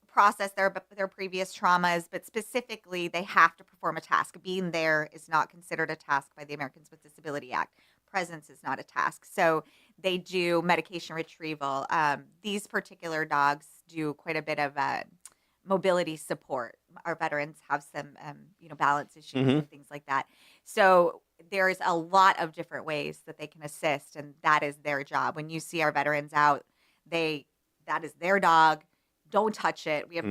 process their previous traumas, but specifically, they have to perform a task. Being there is not considered a task by the Americans with Disability Act. Presence is not a task. So they do medication retrieval. These particular dogs do quite a bit of mobility support. Our veterans have some, balance issues and things like that. So there's a lot of different ways that they can assist, and that is their job. When you see our veterans out, that is their dog. Don't touch it. We have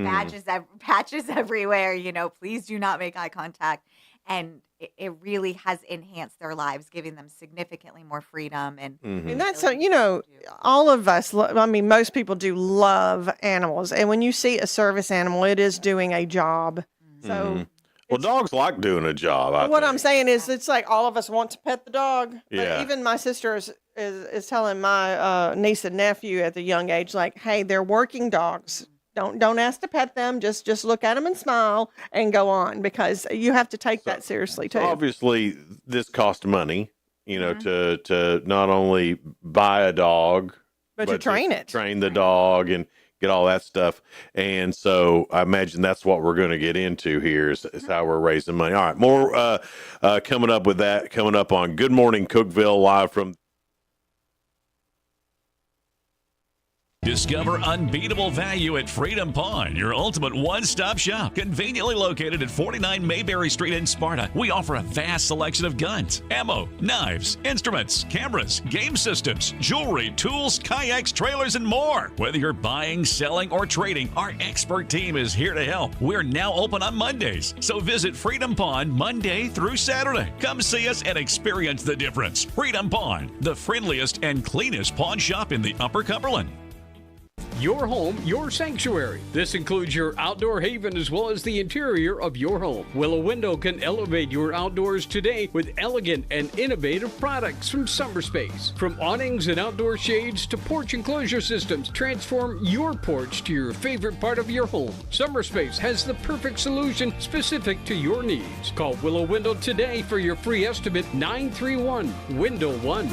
patches everywhere. Please do not make eye contact. And it really has enhanced their lives, giving them significantly more freedom. And that's all of us. Most people do love animals, and when you see a service animal, it is doing a job. So, well, dogs like doing a job. I'm saying is, it's like all of us want to pet the dog. Yeah. But even my sister is telling my niece and nephew at the young age, like, hey, they're working dogs. Don't ask to pet them. Just look at them and smile and go on, because you have to take that seriously too. Obviously, this costs money, to not only buy a dog, but to train it, train the dog, and get all that stuff. And so I imagine that's what we're going to get into here is how we're raising money. All right, more coming up with that, coming up on Good Morning Cookeville, live from. Discover unbeatable value at Freedom Pawn, your ultimate one-stop shop. Conveniently located at 49 Mayberry Street in Sparta, we offer a vast selection of guns, ammo, knives, instruments, cameras, game systems, jewelry, tools, kayaks, trailers, and more. Whether you're buying, selling, or trading, our expert team is here to help. We're now open on Mondays, so visit Freedom Pawn Monday through Saturday. Come see us and experience the difference. Freedom Pawn, the friendliest and cleanest pawn shop in the Upper Cumberland. Your home, your sanctuary. This includes your outdoor haven as well as the interior of your home. Willow Window can elevate your outdoors today with elegant and innovative products from SummerSpace. From awnings and outdoor shades to porch enclosure systems, transform your porch to your favorite part of your home. SummerSpace has the perfect solution specific to your needs. Call Willow Window today for your free estimate, 931 Window 1.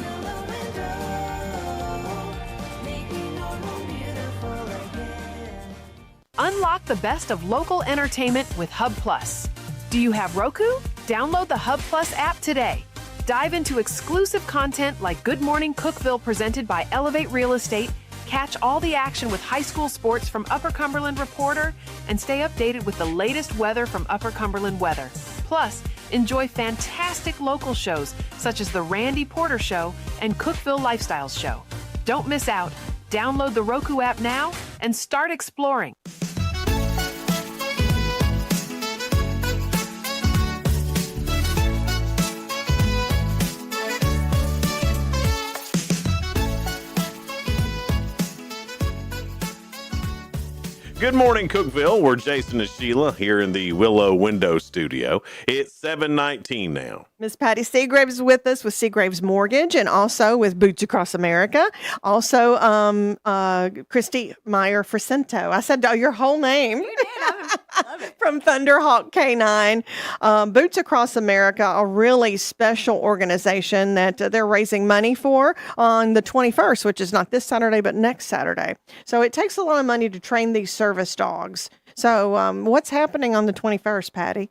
Unlock the best of local entertainment with Hub Plus. Do you have Roku? Download the Hub Plus app today. Dive into exclusive content like Good Morning Cookeville presented by Elevate Real Estate, catch all the action with high school sports from Upper Cumberland Reporter, and stay updated with the latest weather from Upper Cumberland Weather. Plus, enjoy fantastic local shows such as The Randy Porter Show and Cookeville Lifestyles Show. Don't miss out. Download the Roku app now and start exploring. Good morning, Cookeville. We're Jason and Sheila here in the Willow Window Studio. It's 7:19 now. Miss Patty Seagraves is with us with Seagraves Mortgage and also with Boots Across America. Also, Christy Meyer Fracento. I said your whole name. You did. I love it. From Thunderhawk Canine. Boots Across America, a really special organization that they're raising money for on the 21st, which is not this Saturday, but next Saturday. So it takes a lot of money to train these service dogs. So what's happening on the 21st, Patty?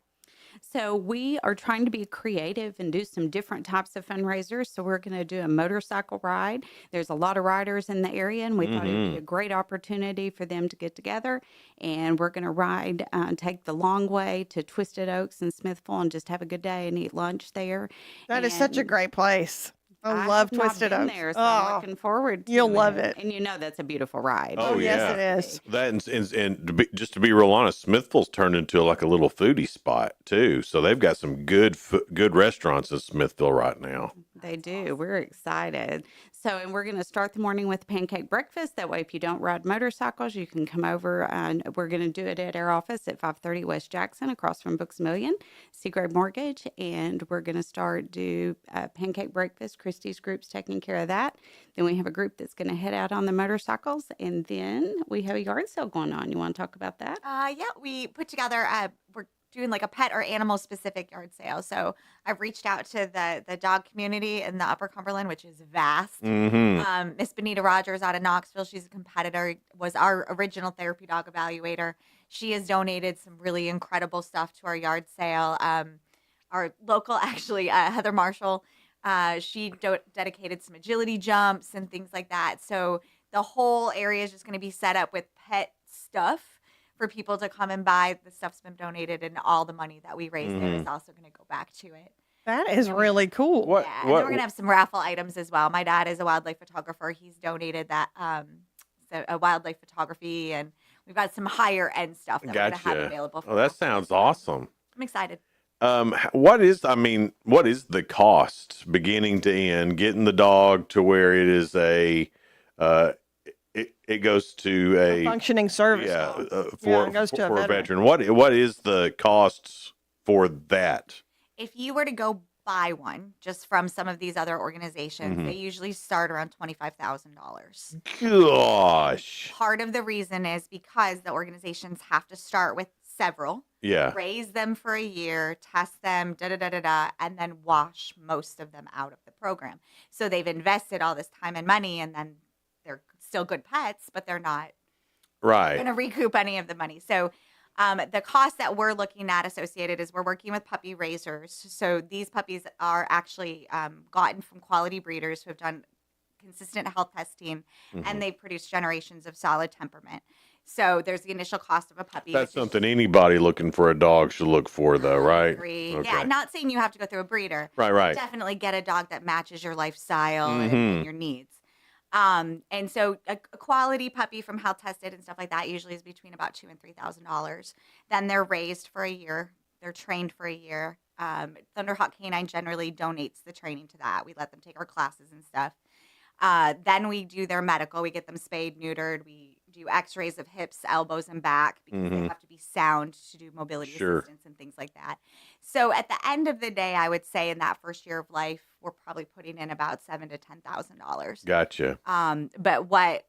So we are trying to be creative and do some different types of fundraisers. So we're going to do a motorcycle ride. There's a lot of riders in the area, and we thought it would be a great opportunity for them to get together. And we're going to ride, take the long way to Twisted Oaks and Smithville and just have a good day and eat lunch there. That is such a great place. I love have not Twisted been Oaks. there, so I'm Oh, looking forward to you'll love it. And that's a beautiful ride. Oh, yes, yeah. it is. That and just to be real honest, Smithville's turned into like a little foodie spot too. So they've got some good restaurants in Smithville right now. They do. We're excited. So, and we're going to start the morning with pancake breakfast. That way, if you don't ride motorcycles, you can come over, and we're going to do it at our office at 530 West Jackson, across from Books A Million, Seagrave Mortgage. And we're going to do pancake breakfast. Christy's group's taking care of that. Then we have a group that's going to head out on the motorcycles, and then we have a yard sale going on. You want to talk about that? Yeah, we put together. We're doing like a pet or animal specific yard sale. So I've reached out to the dog community in the Upper Cumberland, which is vast. Miss Benita Rogers out of Knoxville, she's a competitor, was our original therapy dog evaluator. She has donated some really incredible stuff to our yard sale. Our local, actually, Heather Marshall, she dedicated some agility jumps and things like that. So the whole area is just going to be set up with pet stuff for people to come and buy. The stuff's been donated, and all the money that we raise there is also going to go back to it. That is really cool. Yeah, and then we're going to have some raffle items as well. My dad is a wildlife photographer. He's donated that a wildlife photography, and we've got some higher end stuff that we're going to have available. Oh, that sounds awesome. I'm excited. What is the cost beginning to end, getting the dog to where it is it goes to a functioning service? It goes to a veteran. What is the costs for that? If you were to go buy one just from some of these other organizations, they usually start around $25,000. Gosh. Part of the reason is because the organizations have to start with several, raise them for a year, test them, and then wash most of them out of the program. So they've invested all this time and money, and then they're still good pets, but they're not going to recoup any of the money. So the cost that we're looking at associated is we're working with puppy raisers. So these puppies are actually gotten from quality breeders who have done consistent health testing, and they produce generations of solid temperament. So there's the initial cost of a puppy. That's something anybody looking for a dog should look for, though, right? Agree. Okay. Yeah, not saying you have to go through a breeder. Right. Definitely get a dog that matches your lifestyle and your needs. And so a quality puppy from health tested and stuff like that usually is between about $2,000 and $3,000. Then they're raised for a year. They're trained for a year. Thunderhawk Canine generally donates the training to that. We let them take our classes and stuff. Then we do their medical. We get them spayed, neutered. We do x-rays of hips, elbows, and back because they have to be sound to do mobility assistance and things like that. So at the end of the day, I would say in that first year of life, we're probably putting in about $7,000 to $10,000. Gotcha. But what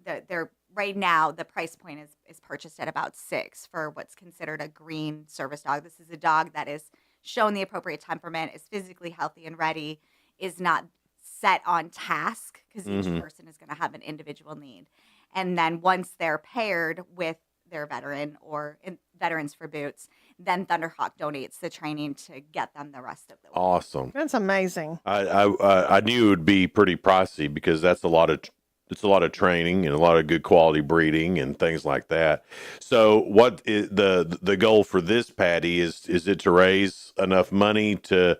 they're right now, the price point is purchased at about $6,000 for what's considered a green service dog. This is a dog that is shown the appropriate temperament, is physically healthy and ready, is not set on task because each person is going to have an individual need. And then once they're paired with their veteran or Veterans for Boots, then Thunderhawk donates the training to get them the rest of the way. Awesome. That's amazing. I knew it would be pretty pricey because that's a lot of training and a lot of good quality breeding and things like that. So what is the goal for this, Patty? Is it to raise enough money to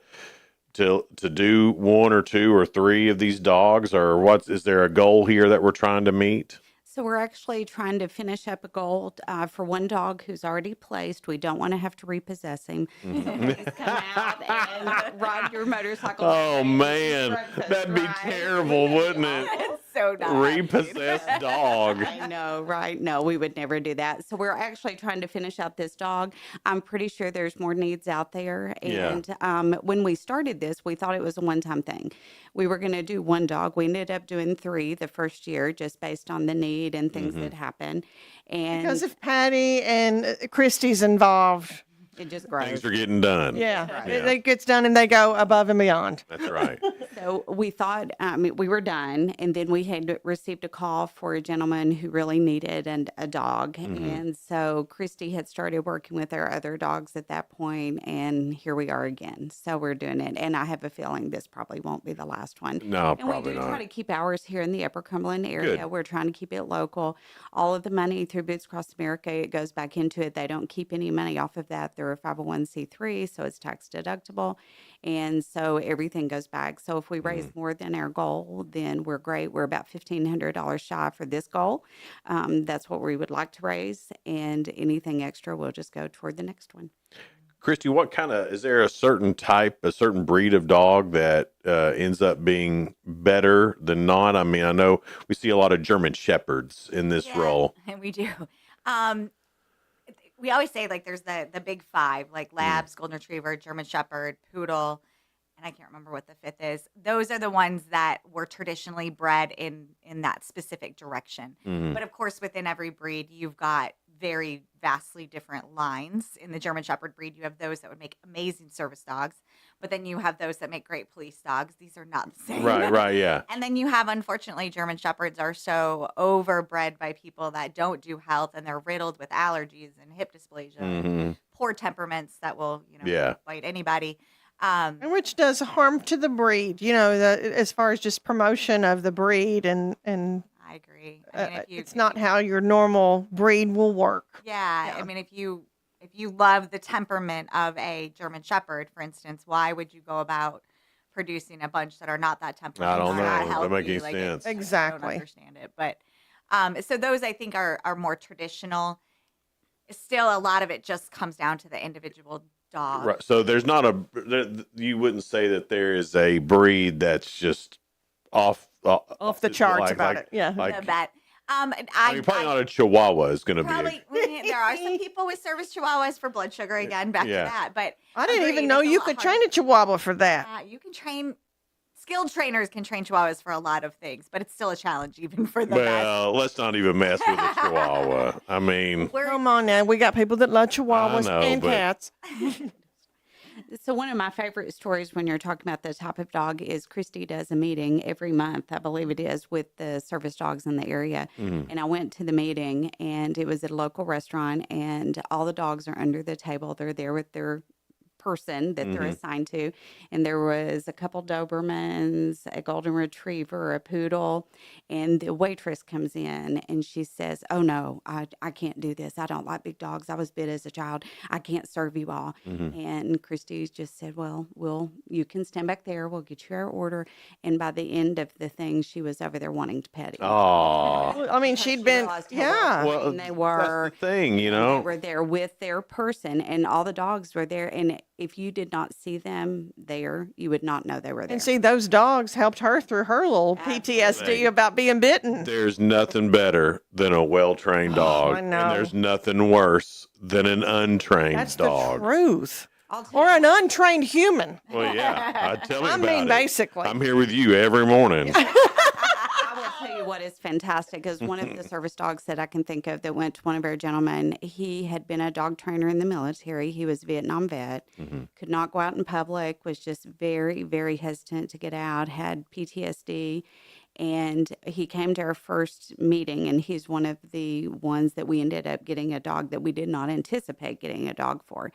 do one or two or three of these dogs, or is there a goal here that we're trying to meet? So we're actually trying to finish up a goal for one dog who's already placed. We don't want to have to repossess him. Please come out and ride your motorcycle. Oh, man. That'd be terrible, wouldn't it? It's so not Repossessed dog. I know, right? No, we would never do that. So we're actually trying to finish out this dog. I'm pretty sure there's more needs out there. And when we started this, we thought it was a one-time thing. We were going to do one dog. We ended up doing 3 the first year just based on the need and things that happen. And because if Patty and Christy's involved, It just grows. Things are getting done. Yeah, it gets done and they go above and beyond. That's right. So we thought we were done, and then we had received a call for a gentleman who really needed a dog. And so Christy had started working with our other dogs at that point, and here we are again. So we're doing it, and I have a feeling this probably won't be the last one. No, and probably we do not. try to keep ours here in the Upper Cumberland area. Good. We're trying to keep it local. All of the money through Boots Across America, it goes back into it. They don't keep any money off of that. They're a 501c3, so it's tax deductible. And so everything goes back. So if we raise more than our goal, then we're great. We're about $1,500 shy for this goal. That's what we would like to raise. And anything extra will just go toward the next one. Christy, is there a certain breed of dog that ends up being better than not? I mean, I know we see a lot of German Shepherds in this role. And we do. We always say like there's the big five, like Labs, Golden Retriever, German Shepherd, Poodle, and I can't remember what the fifth is. Those are the ones that were traditionally bred in that specific direction. But of course, within every breed, you've got very vastly different lines. In the German Shepherd breed, you have those that would make amazing service dogs, but then you have those that make great police dogs. These are not the same. Right, yeah. And then you have, unfortunately, German Shepherds are so overbred by people that don't do health, and they're riddled with allergies and hip dysplasia, and poor temperaments that will, bite anybody. And which does harm to the breed, as far as just promotion of the breed and I agree. I mean, it's not how your normal breed will work. Yeah. I mean, if you love the temperament of a German Shepherd, for instance, why would you go about producing a bunch that are not that temperament? I don't know. Not That healthy? make any Like, sense. Exactly. I don't understand it. But so those I think are more traditional. Still, a lot of it just comes down to the individual dog. Right. So there's not you wouldn't say that there is a breed that's just off the charts about it. Yeah. Like, I mean, probably not a Chihuahua is going to be. Probably there are some people with service chihuahuas for blood sugar again. Back to that, but I didn't even know you could train a Chihuahua for that. You can train. Skilled trainers can train Chihuahuas for a lot of things, but it's still a challenge even for the Well, let's not even mess with a Chihuahua. I mean, come on now, we got people that love Chihuahuas and cats. So one of my favorite stories when you're talking about the type of dog is Christy does a meeting every month, I believe it is, with the service dogs in the area. And I went to the meeting, and it was at a local restaurant, and all the dogs are under the table. They're there with their person that they're assigned to, and there was a couple Dobermans, a golden retriever, a poodle, and the waitress comes in and she says, "Oh no, I can't do this. I don't like big dogs. I was bit as a child. I can't serve you all." And Christy just said, "Well, you can stand back there. We'll get you our order." And by the end of the thing, she was over there wanting to pet him. Oh, I mean, she'd been, well, and they were that's the thing, they were there with their person, and all the dogs were there. And if you did not see them there, you would not know they were there. And see, those dogs helped her through her little PTSD about being bitten. There's nothing better than a well-trained dog. I know. And there's nothing worse than an untrained That's dog. the truth. Or an untrained human. Well, yeah. Tell me I about mean, it. basically. I'm here with you every morning. I will tell you what is fantastic is one of the service dogs that I can think of that went to one of our gentlemen. He had been a dog trainer in the military. He was a Vietnam vet, could not go out in public, was just very, very hesitant to get out, had PTSD. And he came to our first meeting, and he's one of the ones that we ended up getting a dog that we did not anticipate getting a dog for.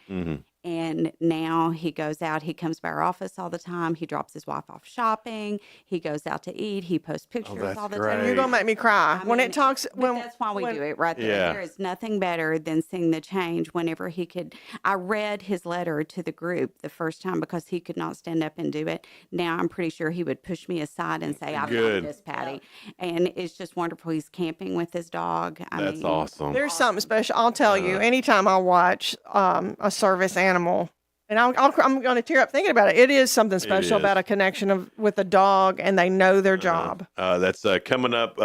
And now he goes out. He comes by our office all the time. He drops his wife off shopping. He goes out to eat. He posts pictures all the time. You're going to make me cry. When it talks... That's why we do it right there. Yeah. There is nothing better than seeing the change whenever he could. I read his letter to the group the first time because he could not stand up and do it. Now I'm pretty sure he would push me aside and say, "I've got this, Patty." And it's just wonderful. He's camping with his dog. That's awesome. There's something special. I'll tell you, anytime I watch a service animal, and I'm going to tear up thinking about it. It is something special about a connection with a dog, and they know their job. That's coming up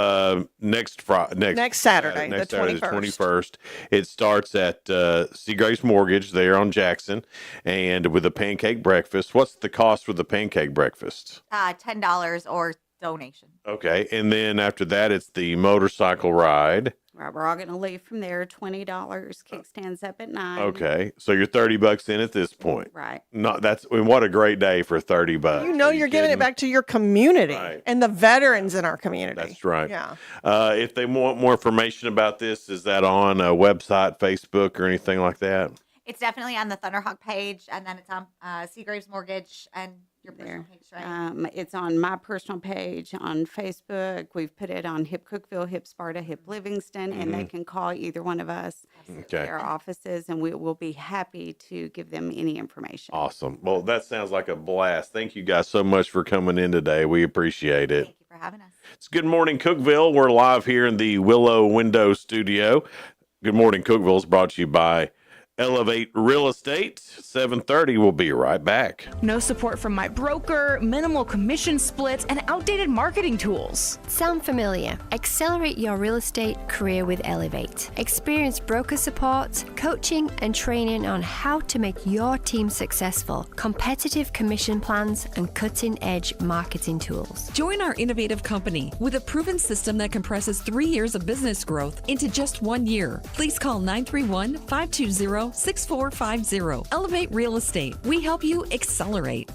next Saturday, the 21st. It starts at Seagrace Mortgage there on Jackson, and with a pancake breakfast. What's the cost for the pancake breakfast? $10 or donation. Okay. And then after that, it's the motorcycle ride. Right, we're all going to leave from there. $20. Kickstands up at 9. Okay. So you're $30 in at this point. Right. What a great day for $30. You know, you're giving it back to your community Right. and the veterans in our community. That's right. Yeah. If they want more information about this, is that on a website, Facebook, or anything like that? It's definitely on the Thunderhawk page, and then it's on Seagraves Mortgage and your personal page, right? It's on my personal page on Facebook. We've put it on HIP Cookeville, HIP Sparta, HIP Livingston, and they can call either one of us Okay. at our offices, and we will be happy to give them any information. Awesome. Well, that sounds like a blast. Thank you guys so much for coming in today. We appreciate it. Thank you for having us. It's Good Morning Cookeville. We're live here in the Willow Window Studio. Good Morning Cookeville is brought to you by Elevate Real Estate. 7:30. We'll be right back. No support from my broker, minimal commission splits, and outdated marketing tools. Sound familiar? Accelerate your real estate career with Elevate. Experience broker support, coaching, and training on how to make your team successful, competitive commission plans, and cutting-edge marketing tools. Join our innovative company with a proven system that compresses 3 years of business growth into just 1 year. Please call 931-520-6450. Elevate Real Estate. We help you accelerate.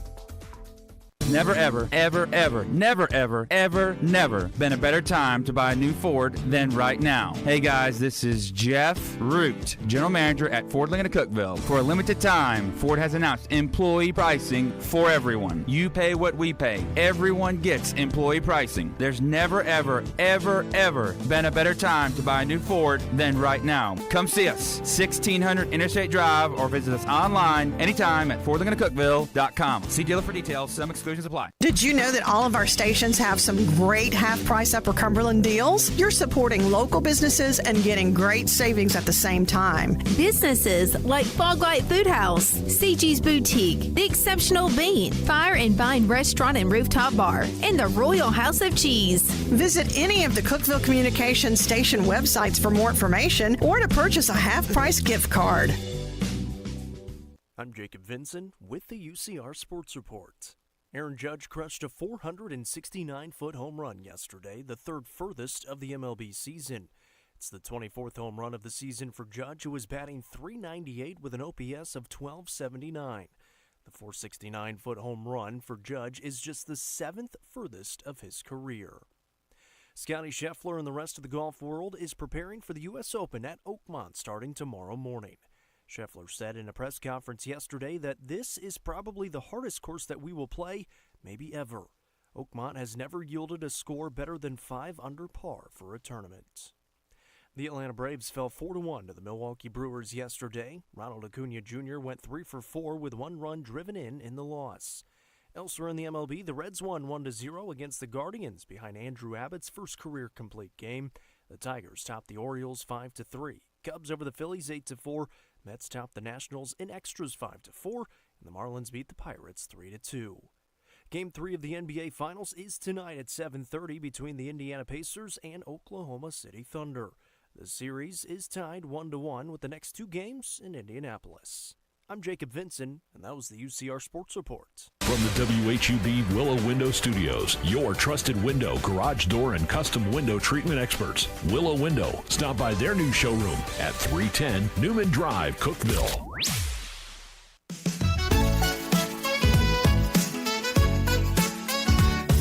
Never, ever, ever, ever, never, ever, ever, never been a better time to buy a new Ford than right now. Hey guys, this is Jeff Root, General Manager at Ford Lincoln of Cookeville. For a limited time, Ford has announced employee pricing for everyone. You pay what we pay. Everyone gets employee pricing. There's never, ever, ever, ever been a better time to buy a new Ford than right now. Come see us, 1600 Interstate Drive, or visit us online anytime at FordLincolnofCookeville.com. See dealer for details. Some exclusions apply. Did you know that all of our stations have some great half-price Upper Cumberland deals? You're supporting local businesses and getting great savings at the same time. Businesses like Fog Light Food House, CG's Boutique, The Exceptional Bean, Fire and Vine Restaurant and Rooftop Bar, and the Royal House of Cheese. Visit any of the Cookeville Communications station websites for more information or to purchase a half-price gift card. I'm Jacob Vinson with the UCR Sports Report. Aaron Judge crushed a 469-foot home run yesterday, the third furthest of the MLB season. It's the 24th home run of the season for Judge, who was batting .398 with an OPS of .1279. The 469-foot home run for Judge is just the 7th furthest of his career. Scotty Scheffler and the rest of the golf world is preparing for the U.S. Open at Oakmont starting tomorrow morning. Scheffler said in a press conference yesterday that this is probably the hardest course that we will play, maybe ever. Oakmont has never yielded a score better than 5 under par for a tournament. The Atlanta Braves fell 4-1 to the Milwaukee Brewers yesterday. Ronald Acuna Jr. went 3 for 4 with 1 run driven in the loss. Elsewhere in the MLB, the Reds won 1-0 against the Guardians behind Andrew Abbott's first career complete game. The Tigers topped the Orioles 5-3. Cubs over the Phillies 8-4. Mets topped the Nationals in extras 5-4, and the Marlins beat the Pirates 3-2. Game 3 of the NBA Finals is tonight at 7:30 between the Indiana Pacers and Oklahoma City Thunder. The series is tied 1-1 with the next 2 games in Indianapolis. I'm Jacob Vinson, and that was the UCR Sports Report. From the WHUB Willow Window Studios, your trusted window, garage door, and custom window treatment experts, Willow Window. Stop by their new showroom at 310 Newman Drive, Cookeville.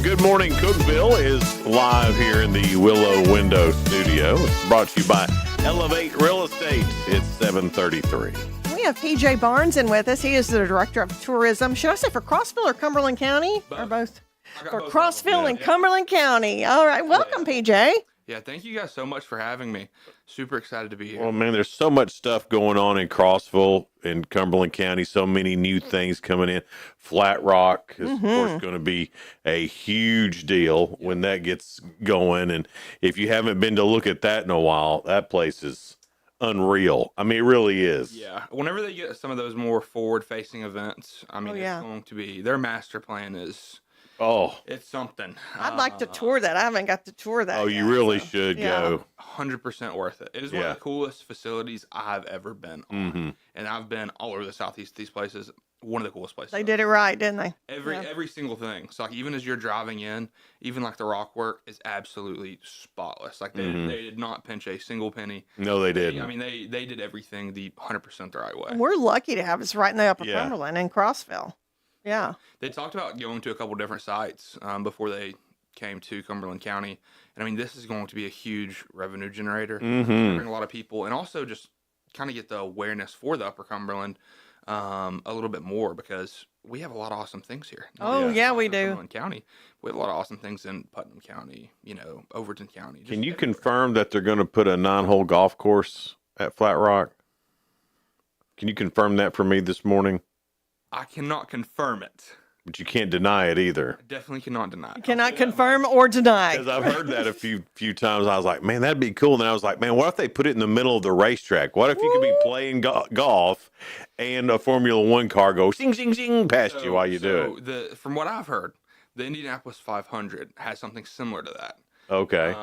Good Morning Cookeville is live here in the Willow Window Studio. It's brought to you by Elevate Real Estate. It's 7:33. We have PJ Barnes in with us. He is the Director of Tourism. Should I say for Crossville or Cumberland County? Or both? For Crossville and Cumberland County. All right. Welcome, PJ. Yeah, thank you guys so much for having me. Super excited to be here. Well, man, there's so much stuff going on in Crossville and Cumberland County. So many new things coming in. Flat Rock is, of course, going to be a huge deal when that gets going. And if you haven't been to look at that in a while, that place is unreal. I mean, it really is. Yeah. Whenever they get some of those more forward-facing events, I mean, it's going to be, their master plan is, it's something. I'd like to tour that. I haven't got to tour that Oh, yet, you really so, should yeah. go. 100% worth it. It is one of the coolest facilities I've ever been on. And I've been all over the Southeast, these places. one of the coolest places. They did it right, didn't they? Every single thing. So like even as you're driving in, even like the rock work is absolutely spotless. Like they did not pinch a single penny. No, they didn't. I mean they did everything the 100% the right way. And we're lucky to have us right in the Upper Cumberland in Crossville. Yeah. They talked about going to a couple different sites before they came to Cumberland County. And I mean, this is going to be a huge revenue generator. Bring a lot of people and also just kind of get the awareness for the Upper Cumberland a little bit more because we have a lot of awesome things here. Oh, yeah, we do. Cumberland County. We have a lot of awesome things in Putnam County, Overton County. Can you confirm that they're going to put a 9-hole golf course at Flat Rock? Can you confirm that for me this morning? I cannot confirm it. But you can't deny it either. I definitely cannot deny it. You cannot confirm or deny. Because I've heard that a few times. I was like, man, that'd be cool. And then I was like, man, what if they put it in the middle of the racetrack? What if you could be playing golf and a Formula One car goes zing, zing, zing past you while you do it? From what I've heard, the Indianapolis 500 has something similar to that. Okay.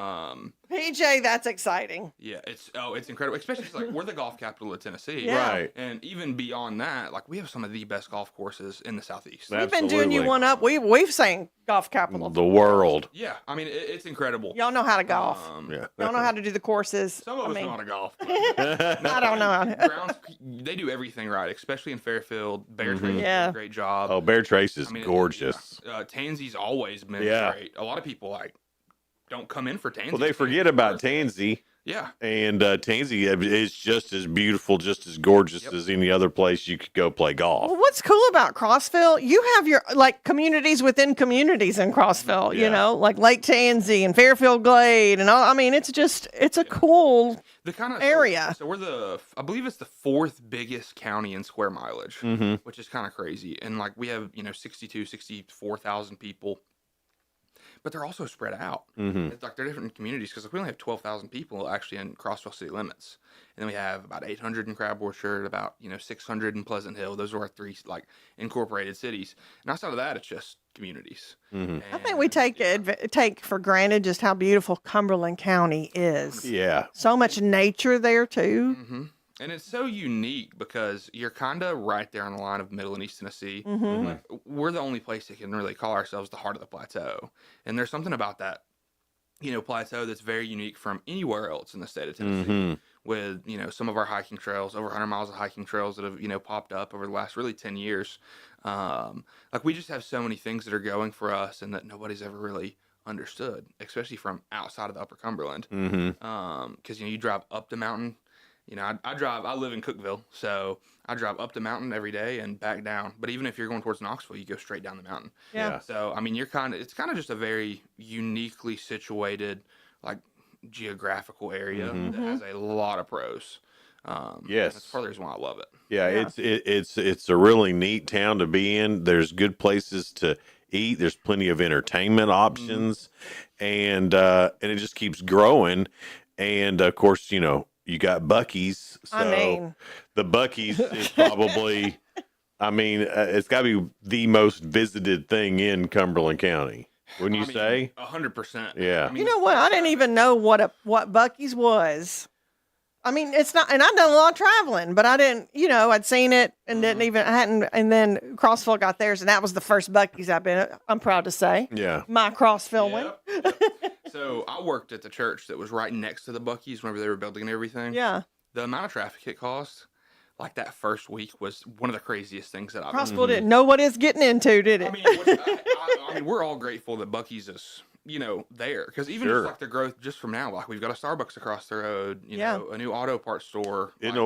PJ, that's exciting. Yeah, it's incredible. Especially like we're the golf capital of Tennessee, right? And even beyond that, like we have some of the best golf courses in the Southeast. We've been doing you one up. We've saying golf capital of the world. Yeah, I mean it's incredible. Y'all know how to golf. Yeah, y'all know how to do the courses. Some of us know how to golf. I don't know how to. They do everything right, especially in Fairfield. Bear Trace does a great job. Oh, Bear Trace is gorgeous. Tansy's always been great. A lot of people don't come in for Tansy. Well, they forget about Tansy. Yeah. And Tansy is just as beautiful, just as gorgeous as any other place you could go play golf. Well, what's cool about Crossville, you have your communities within communities in Crossville, like Lake Tansy and Fairfield Glade and all. I mean, it's a cool area. So we're I believe it's the 4th biggest county in square mileage, which is kind of crazy. And we have, 64,000 people. But they're also spread out. It's like they're different communities because we only have 12,000 people actually in Crossville city limits, and then we have about 800 in Crab Orchard, about 600 in Pleasant Hill. Those are our 3 incorporated cities, and outside of that, it's just communities. I think we take for granted just how beautiful Cumberland County is. Yeah, so much nature there too. And it's so unique because you're kind of right there on the line of Middle and East Tennessee. We're the only place that can really call ourselves the heart of the plateau. And there's something about that, plateau that's very unique from anywhere else in the state of Tennessee. With, some of our hiking trails, over 100 miles of hiking trails that have, popped up over the last really 10 years. We just have so many things that are going for us and that nobody's ever really understood, especially from outside of the Upper Cumberland. Because, you drive up the mountain. I live in Cookeville, so I drive up the mountain every day and back down. But even if you're going towards Knoxville, you go straight down the mountain. Yeah. So, I mean, it's kind of just a very uniquely situated, geographical area that has a lot of pros. Yes. That's part of the reason why I love it. Yeah, it's a really neat town to be in. There's good places to eat. There's plenty of entertainment options, and it just keeps growing. And of course, you got Buc-ee's. So the Buc-ee's is probably, it's got to be the most visited thing in Cumberland County. Wouldn't you say? 100%. Yeah. You know what? I didn't even know what Buc-ee's was. It's not, and I've done a lot of traveling, but I didn't, I'd seen it and and then Crossville got theirs, and that was the first Buc-ee's I've been at, I'm proud to say. Yeah. My Crossville one. So I worked at the church that was right next to the Buc-ee's whenever they were building everything. Yeah. The amount of traffic it caused, that first week, was one of the craziest things that I've Crossville didn't know what it's getting into, did it? We're all grateful that Buc-ee's is, there. Because even just the growth just from now, we've got a Starbucks across the road, a new auto parts store. Is it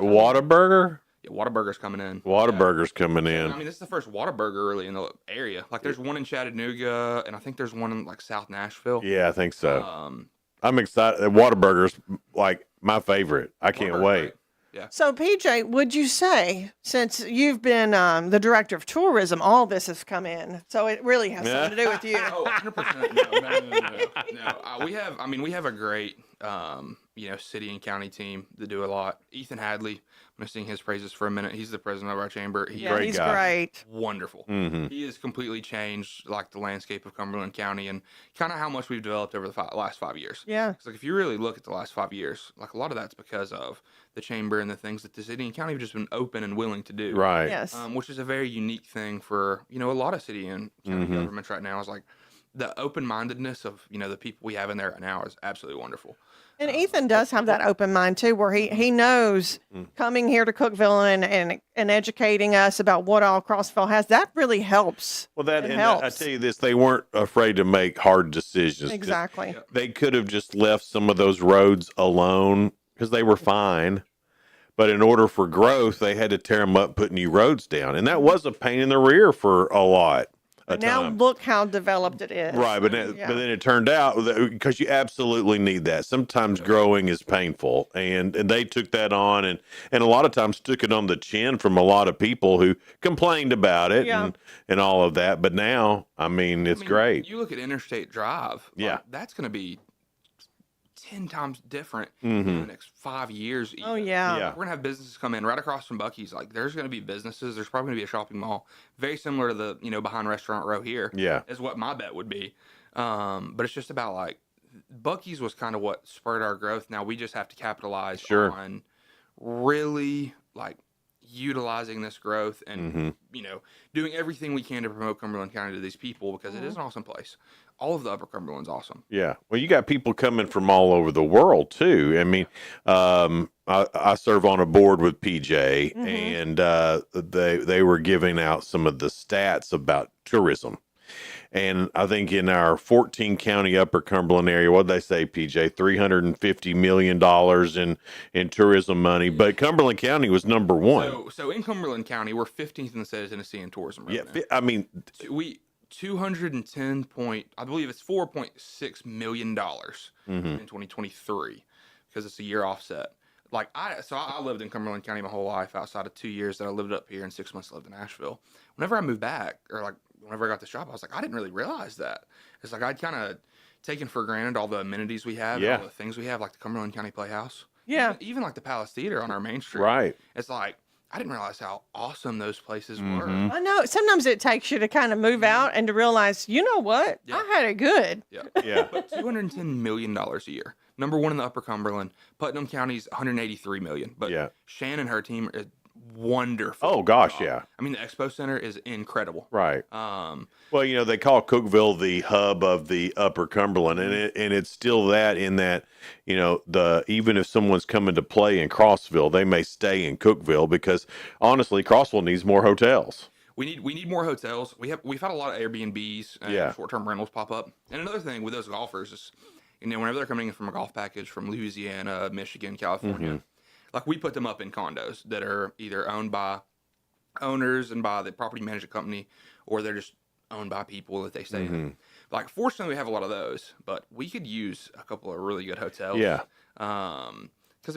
Whataburger? Yeah, Whataburger's coming in. Whataburger's coming in. This is the first Whataburger really in the area. There's one in Chattanooga, and I think there's one in South Nashville. Yeah, I think so. I'm excited. Whataburger's my favorite. I can't wait. Yeah. So, PJ, would you say, since you've been the director of tourism, all this has come in, so it really has something to do with you? Oh, 100%. No. We have a great, city and county team that do a lot. Ethan Hadley, going to sing his praises for a minute. He's the president of our chamber. He's great. Wonderful. Mm-hmm. He has completely changed like the landscape of Cumberland County and kind of how much we've developed over the last 5 years. Yeah. Because like if you really look at the last 5 years, like a lot of that's because of the chamber and the things that the city and county have just been open and willing to do. Right. Yes. Which is a very unique thing for a lot of city and county governments right now. Is like the open-mindedness of the people we have in there right now is absolutely wonderful. And Ethan does have that open mind too, where he knows coming here to Cookeville and educating us about what all Crossville has, that really helps. Well, that It and helps. I tell you this, they weren't afraid to make hard decisions. 'Cause Exactly. They could have just left some of those roads alone because they were fine. But in order for growth, they had to tear them up, put new roads down. And that was a pain in the rear for a lot of Now time. look how developed it is. Right, but then it turned out because you absolutely need that. Sometimes growing is painful, and they took that on, and a lot of times took it on the chin from a lot of people who complained about it and all of that. But now, it's great. You look at Interstate Drive. Yeah. That's going to be 10 times different in the next 5 years. Oh, yeah. We're going to have businesses come in right across from Buc-ee's. Like, there's going to be businesses. There's probably going to be a shopping mall. Very similar to the, behind Restaurant Row here. Yeah. Is what my bet would be. But it's just about, like, Buc-ee's was kind of what spurred our growth. Now we just have to capitalize on really, like, utilizing this growth and, doing everything we can to promote Cumberland County to these people because it is an awesome place. All of the Upper Cumberland's awesome. Yeah. Well, you got people coming from all over the world too. I serve on a board with PJ and they were giving out some of the stats about tourism. And I think in our 14 county Upper Cumberland area, what did they say, PJ? $350 million in tourism money. But Cumberland County was number one. So in Cumberland County, we're 15th in the state of Tennessee in tourism revenue. Yeah. We 210 point, I believe it's $4.6 million in 2023 because it's a year offset. Like I lived in Cumberland County my whole life outside of 2 years that I lived up here and 6 months lived in Asheville. Whenever I moved back or like whenever I got this job, I was like, I didn't really realize that. It's like I'd kind of taken for granted all the amenities we have, all the things we have, like the Cumberland County Playhouse. Yeah. Even like the Palace Theater on our main street. Right. It's like, I didn't realize how awesome those places were. I know. Sometimes it takes you to kind of move out and to realize, you know what? I had it good. Yeah. But $210 million a year. Number one in the Upper Cumberland. Putnam County's $183 million. But Shannon and her team is wonderful. Oh, gosh, yeah. I mean, the Expo Center is incredible. Right. Well, they call Cookeville the hub of the Upper Cumberland, and it's still that in that, even if someone's coming to play in Crossville, they may stay in Cookeville because honestly, Crossville needs more hotels. We need more hotels. We've had a lot of Airbnbs and short-term rentals pop up. And another thing with those golfers is, whenever they're coming in from a golf package from Louisiana, Michigan, California, like we put them up in condos that are either owned by owners and by the property management company, or they're just owned by people that they stay in. Like, fortunately, we have a lot of those, but we could use a couple of really good hotels. Yeah. Because,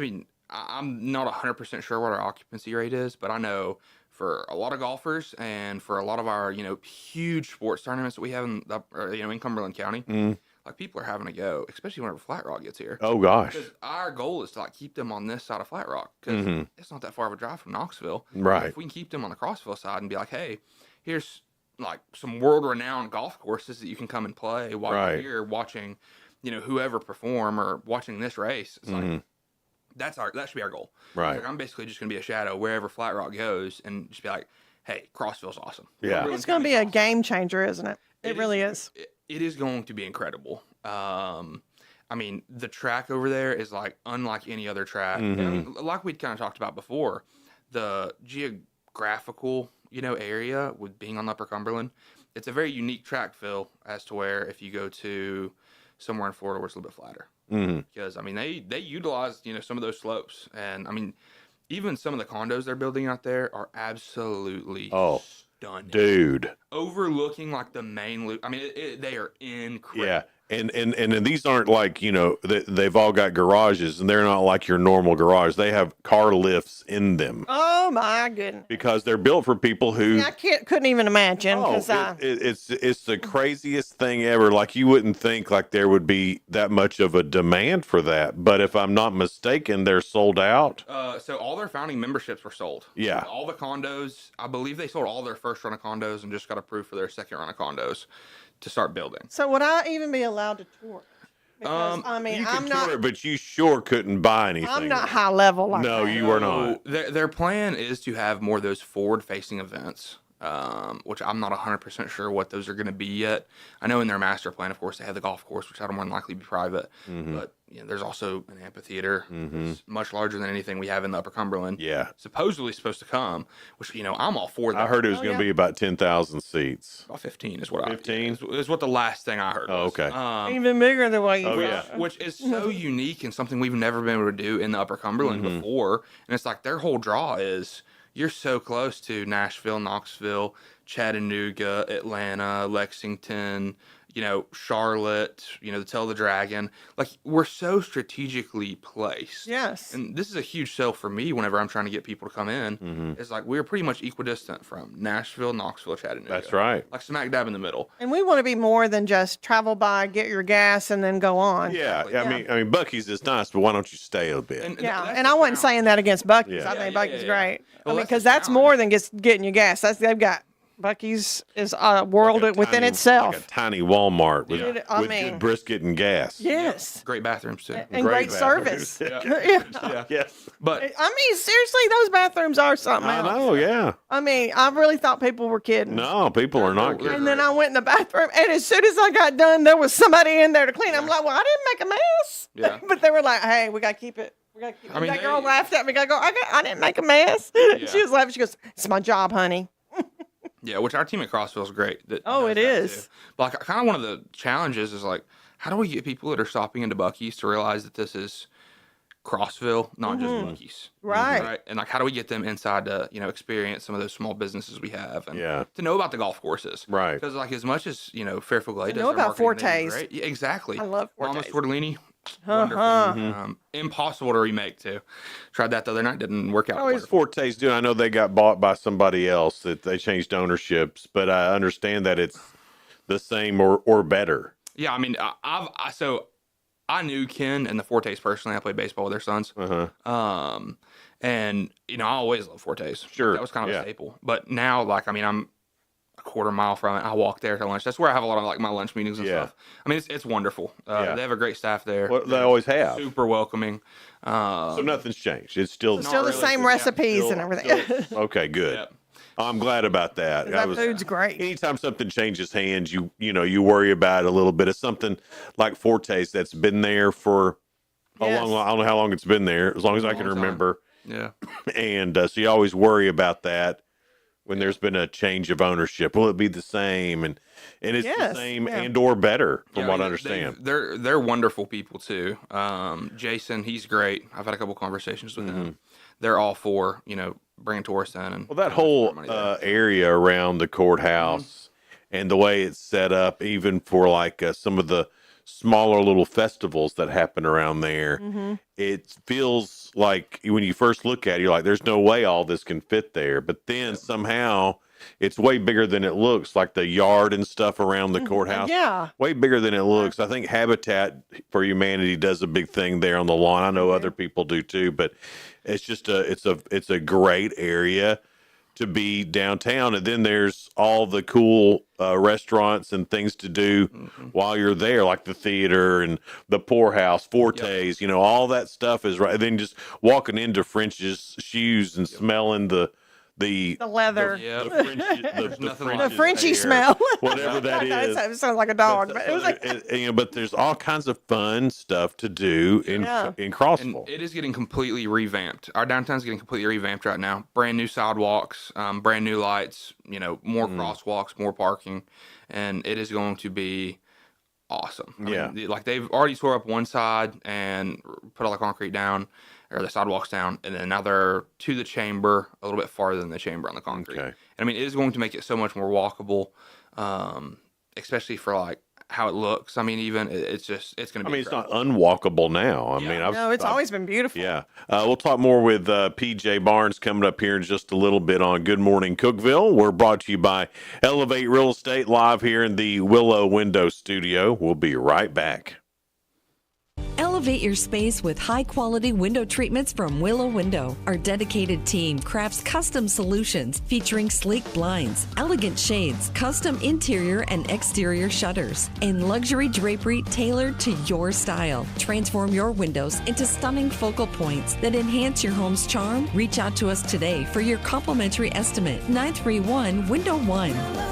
I'm not 100% sure what our occupancy rate is, but I know for a lot of golfers and for a lot of our, huge sports tournaments that we have in Cumberland County, like people are having to go, especially whenever Flat Rock gets here. Oh, gosh. Because our goal is to keep them on this side of Flat Rock because it's not that far of a drive from Knoxville. Right. If we can keep them on the Crossville side and be like, hey, here's like some world-renowned golf courses that you can come and play while you're here watching, whoever perform or watching this race. It's like that should be our goal. Right. Like, I'm basically just going to be a shadow wherever Flat Rock goes and just be like, hey, Crossville's awesome. Yeah. It's going to be a game changer, isn't it? It really is. It is going to be incredible. The track over there is like unlike any other track. Like we'd kind of talked about before, the geographical, area with being on Upper Cumberland, it's a very unique track, Phil, as to where if you go to somewhere in Florida where it's a little bit flatter. Because, they utilize, some of those slopes. And, even some of the condos they're building out there are absolutely stunning. Dude. Overlooking, like, the main loop. They are incredible. Yeah. And these aren't like, they've all got garages, and they're not like your normal garage. They have car lifts in them Oh my goodness. because they're built for people who. Yeah, couldn't even imagine Oh, because it's the craziest thing ever. Like, you wouldn't think like there would be that much of a demand for that, but if I'm not mistaken, they're sold out. So all their founding memberships were sold. Yeah. All the condos, I believe they sold all their first run of condos and just got approved for their second run of condos to start building. So would I even be allowed to tour? Because You I'm could not. tour it, but you sure couldn't buy anything. I'm not high level like No, that. you are not. Their plan is to have more of those forward-facing events, which I'm not 100% sure what those are going to be yet. I know in their master plan, of course, they have the golf course, which I'd more than likely be private. But there's also an amphitheater. It's much larger than anything we have in the Upper Cumberland. Yeah. Supposedly supposed to come, which, I'm all for that. I heard it was going to be about 10,000 seats. About 15 is what 15? is what the last thing I heard. Oh, was. okay. Even bigger than what you thought. Which is so unique and something we've never been able to do in the Upper Cumberland before. And it's like their whole draw is you're so close to Nashville, Knoxville, Chattanooga, Atlanta, Lexington, Charlotte, the Tail of the Dragon. Like, we're so strategically placed. Yes. And this is a huge sell for me whenever I'm trying to get people to come in. It's like we're pretty much equidistant from Nashville, Knoxville, Chattanooga. That's right. Like smack dab in the middle. And we want to be more than just travel by, get your gas, and then go on. Yeah. I mean, Buc-ee's is nice, but why don't you stay a bit? And I wasn't saying that against Buc-ee's. Yeah. I think Buc-ee's great. Well, because that's more than just getting your gas. They've got Buc-ee's is a world within itself. Like a tiny Walmart with, Dude, good brisket and gas. Yes. Great bathrooms too. And great service. Yes. But I mean, seriously, those bathrooms are something I else. know, yeah. I mean, I really thought people were kidding. No, people are not kidding. And then I went in the bathroom, and as soon as I got done, there was somebody in there to clean. I'm like, well, I didn't make a mess. Yeah. But they were like, hey, we got to keep it. I mean, that girl laughed at me. I go, I didn't make a mess. She was laughing. She goes, it's my job, honey. Yeah, which our team at Crossville is great. It is. Too. But like, kind of one of the challenges is like, how do we get people that are stopping into Buc-ee's to realize that this is Crossville, not just Buc-ee's? Right. And like, how do we get them inside to, experience some of those small businesses we have and to know about the golf courses? Right. Because like, as much as, Fairfield Glade does know their about marketing, they do Fortes. great. Yeah, exactly. I love Fortes. Mama's Tortellini. Wonderful. Impossible to remake too. Tried that the other night, didn't work out. How is Forte's doing? I know they got bought by somebody else, that they changed ownerships, but I understand that it's the same or better. Yeah, I mean, I knew Ken and the Fortes personally. I played baseball with their sons. And I always loved Fortes. Sure, that was kind of a staple. But now, like, I mean, I'm a quarter mile from it. I walk there to lunch. That's where I have a lot of like my lunch meetings and stuff. I mean, it's wonderful. They have a great staff there. Well, they always have. Super welcoming. So nothing's changed. It's still Still the same recipes and everything. Okay, good. Yep. I'm glad about that. That food's great. Anytime something changes hands, you worry about it a little bit. It's something like Forte's that's been there for a long. I don't know how long it's been there. As long as I can remember. Yeah. And so you always worry about that when there's been a change of ownership. Will it be the same? And it's the same and or better, from what I understand. They're wonderful people too. Jason, he's great. I've had a couple conversations with him. They're all for bringing tourists in. And well, that whole area around the courthouse and the way it's set up, even for like some of the smaller little festivals that happen around there, it feels like when you first look at it, you're like, there's no way all this can fit there. But then somehow it's way bigger than it looks, like the yard and stuff around the courthouse. Yeah. Way bigger than it looks. I think Habitat for Humanity does a big thing there on the lawn. I know other people do too, but it's just it's a great area to be downtown. And then there's all the cool restaurants and things to do while you're there, like the theater and the Poorhouse, Fortes, all that stuff is right. And then just walking into French's Shoes and smelling the leather, the Frenchy smell, whatever that is. It sounds like a dog, but it was like. But there's all kinds of fun stuff to do in Crossville. And it is getting completely revamped. Our downtown's getting completely revamped right now. Brand new sidewalks, brand new lights. More crosswalks, more parking, and it is going to be awesome. I mean, like they've already tore up one side and put all the concrete down, or the sidewalks down, and then now they're to the chamber, a little bit farther than the chamber on the concrete. And I mean, it is going to make it so much more walkable, especially for like how it looks. I mean, even it's going to be. I mean, it's not unwalkable now. I mean, No, it's always been beautiful. Yeah. We'll talk more with PJ Barnes coming up here in just a little bit on Good Morning Cookeville. We're brought to you by Elevate Real Estate live here in the Willow Window Studio. We'll be right back. Elevate your space with high-quality window treatments from Willow Window. Our dedicated team crafts custom solutions featuring sleek blinds, elegant shades, custom interior and exterior shutters, and luxury drapery tailored to your style. Transform your windows into stunning focal points that enhance your home's charm. Reach out to us today for your complimentary estimate. 931-WINDOW-1.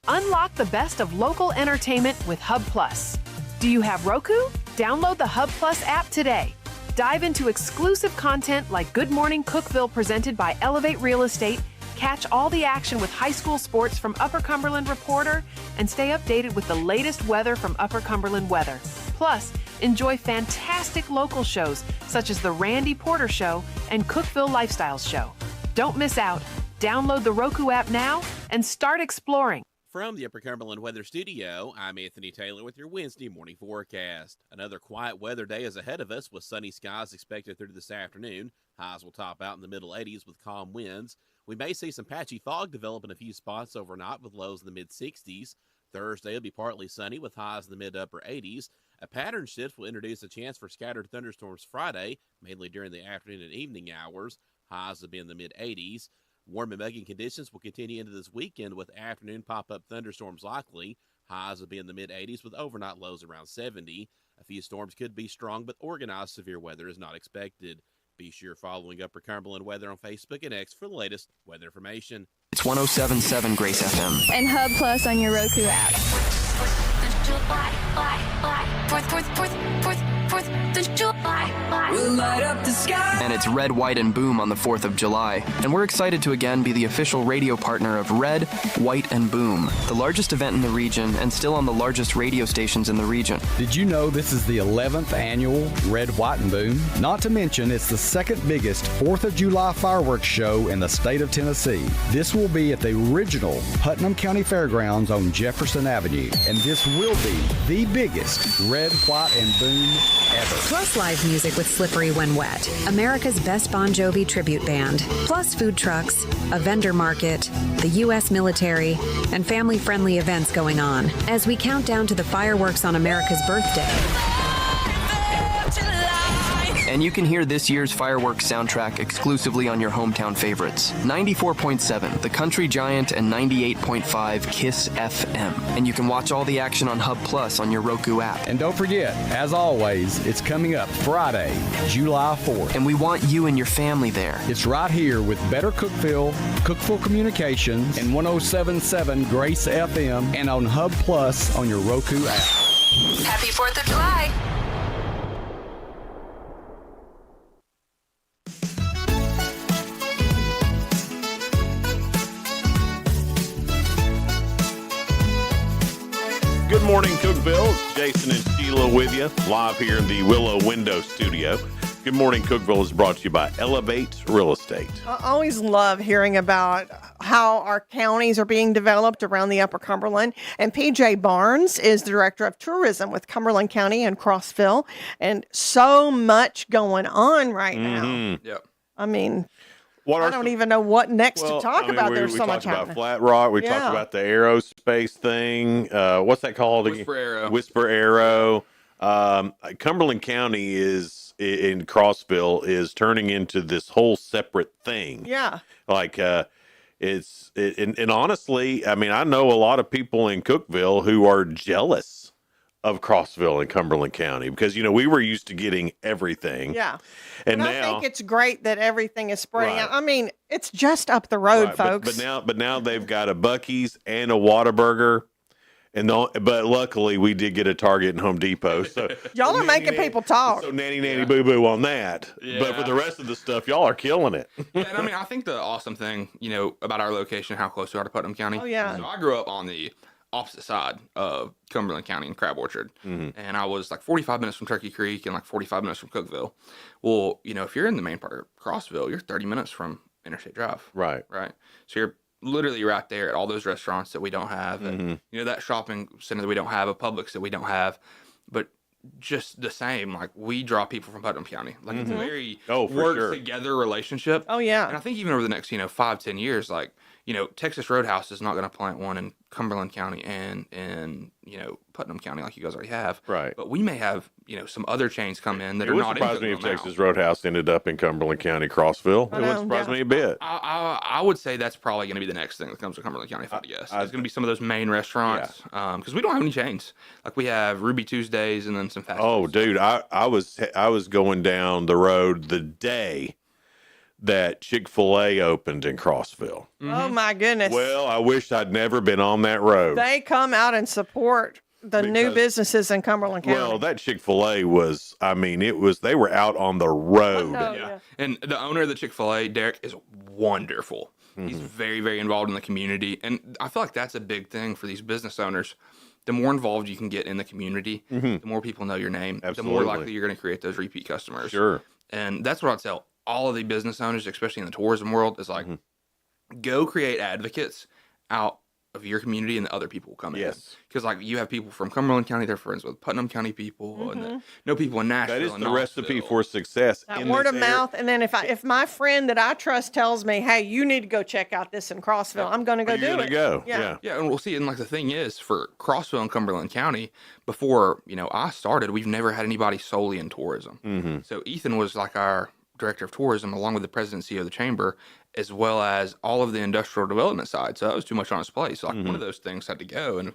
Unlock the best of local entertainment with Hub Plus. Do you have Roku? Download the Hub Plus app today. Dive into exclusive content like Good Morning Cookeville presented by Elevate Real Estate, catch all the action with high school sports from Upper Cumberland Reporter, and stay updated with the latest weather from Upper Cumberland Weather. Plus, enjoy fantastic local shows such as The Randy Porter Show and Cookeville Lifestyles Show. Don't miss out. Download the Roku app now and start exploring. From the Upper Cumberland Weather Studio, I'm Anthony Taylor with your Wednesday morning forecast. Another quiet weather day is ahead of us with sunny skies expected through this afternoon. Highs will top out in the middle 80s with calm winds. We may see some patchy fog develop in a few spots overnight with lows in the mid-60s. Thursday will be partly sunny with highs in the mid-upper 80s. A pattern shift will introduce a chance for scattered thunderstorms Friday, mainly during the afternoon and evening hours. Highs will be in the mid-80s. Warm and muggy conditions will continue into this weekend with afternoon pop-up thunderstorms likely. Highs will be in the mid-80s with overnight lows around 70. A few storms could be strong, but organized severe weather is not expected. Be sure following Upper Cumberland Weather on Facebook and X for the latest weather information. It's 107.7 Grace FM. And Hub Plus on your Roku app. We'll light up the sky. And it's Red, White, and Boom on the 4th of July. And we're excited to again be the official radio partner of Red, White, and Boom, the largest event in the region and still on the largest radio stations in the region. Did you know this is the 11th annual Red, White, and Boom? Not to mention it's the second biggest 4th of July fireworks show in the state of Tennessee. This will be at the original Putnam County Fairgrounds on Jefferson Avenue. And this will be the biggest Red, White, and Boom ever. Plus live music with Slippery When Wet, America's best Bon Jovi tribute band. Plus food trucks, a vendor market, the U.S. military, and family-friendly events going on as we count down to the fireworks on America's birthday. And you can hear this year's fireworks soundtrack exclusively on your hometown favorites. 94.7, The Country Giant, and 98.5, KISS FM. And you can watch all the action on Hub Plus on your Roku app. And don't forget, as always, it's coming up Friday, July 4th. And we want you and your family there. It's right here with Better Cookeville, Cookeville Communications, and 107.7 Grace FM, and on Hub Plus on your Roku app. Happy 4th of July. Good morning, Cookeville. Jason and Sheila with you, live here in the Willow Window Studio. Good morning, Cookeville is brought to you by Elevate Real Estate. I always love hearing about how our counties are being developed around the Upper Cumberland. And PJ Barnes is the Director of Tourism with Cumberland County and Crossville. And so much going on right now. Yep. I mean, I don't even know what next to talk about. There's so much happening. happening. Flat Rock. We Yeah. talked about the aerospace thing. What's that called again? Whisper Aero. Whisper Aero. Cumberland County is in Crossville is turning into this whole separate thing. Yeah. Like and honestly, I mean, I know a lot of people in Cookeville who are jealous of Crossville and Cumberland County because, we were used to getting everything. Yeah. And I now think it's great that everything is spreading Right. out. I mean, it's just up the road, right, folks. But now they've got a Buc-ee's and a Whataburger. But luckily we did get a Target and Home Depot. So Y'all are making people talk. So nanny boo boo on that. But for the rest of the stuff, y'all are killing it. Yeah, and I mean, I think the awesome thing, about our location, how close we are to Putnam County. Oh, yeah. So I grew up on the opposite side of Cumberland County in Crab Orchard. And I was like 45 minutes from Turkey Creek and like 45 minutes from Cookeville. Well, if you're in the main part of Crossville, you're 30 minutes from Interstate Drive. Right. Right. So you're literally right there at all those restaurants that we don't have, and that shopping center that we don't have, a Publix that we don't have, but just the same, like we draw people from Putnam County. Like it's a very together relationship. Oh yeah. And I think even over the next 5-10 years, like Texas Roadhouse is not going to plant one in Cumberland County and in Putnam County like you guys already have. Right. But we may have some other chains come in that It are would not. surprise me if Texas Roadhouse ended up in Cumberland County, Crossville. It wouldn't surprise me a bit. I would say that's probably going to be the next thing that comes to Cumberland County, if I had to guess. It's going to be some of those main restaurants, because we don't have any chains. Like we have Ruby Tuesdays and then some fast food. Dude, I was going down the road the day that Chick-fil-A opened in Crossville. Oh my goodness. Well, I wish I'd never been on that road. They come out and support the new businesses in Cumberland County. Well, that Chick-fil-A was, they were out on the road. Yeah. And the owner of the Chick-fil-A, Derek, is wonderful. He's very, very involved in the community. And I feel like that's a big thing for these business owners. The more involved you can get in the community, the more people know your name, the more likely you're going to create those repeat customers. Sure. And that's what I'd tell all of the business owners, especially in the tourism world, is like, go create advocates out of your community and the other people will come in. Because like you have people from Cumberland County, they're friends with Putnam County people, and know people in Nashville. That is and the recipe for success. That word of mouth, and then if my friend that I trust tells me, "Hey, you need to go check out this in Crossville," I'm going to go do it. Yeah, and we'll see. And like the thing is, for Crossville and Cumberland County, before I started, we've never had anybody solely in tourism. So Ethan was like our director of tourism, along with the president and CEO of the chamber, as well as all of the industrial development side. So that was too much on his plate. So like one of those things had to go. And,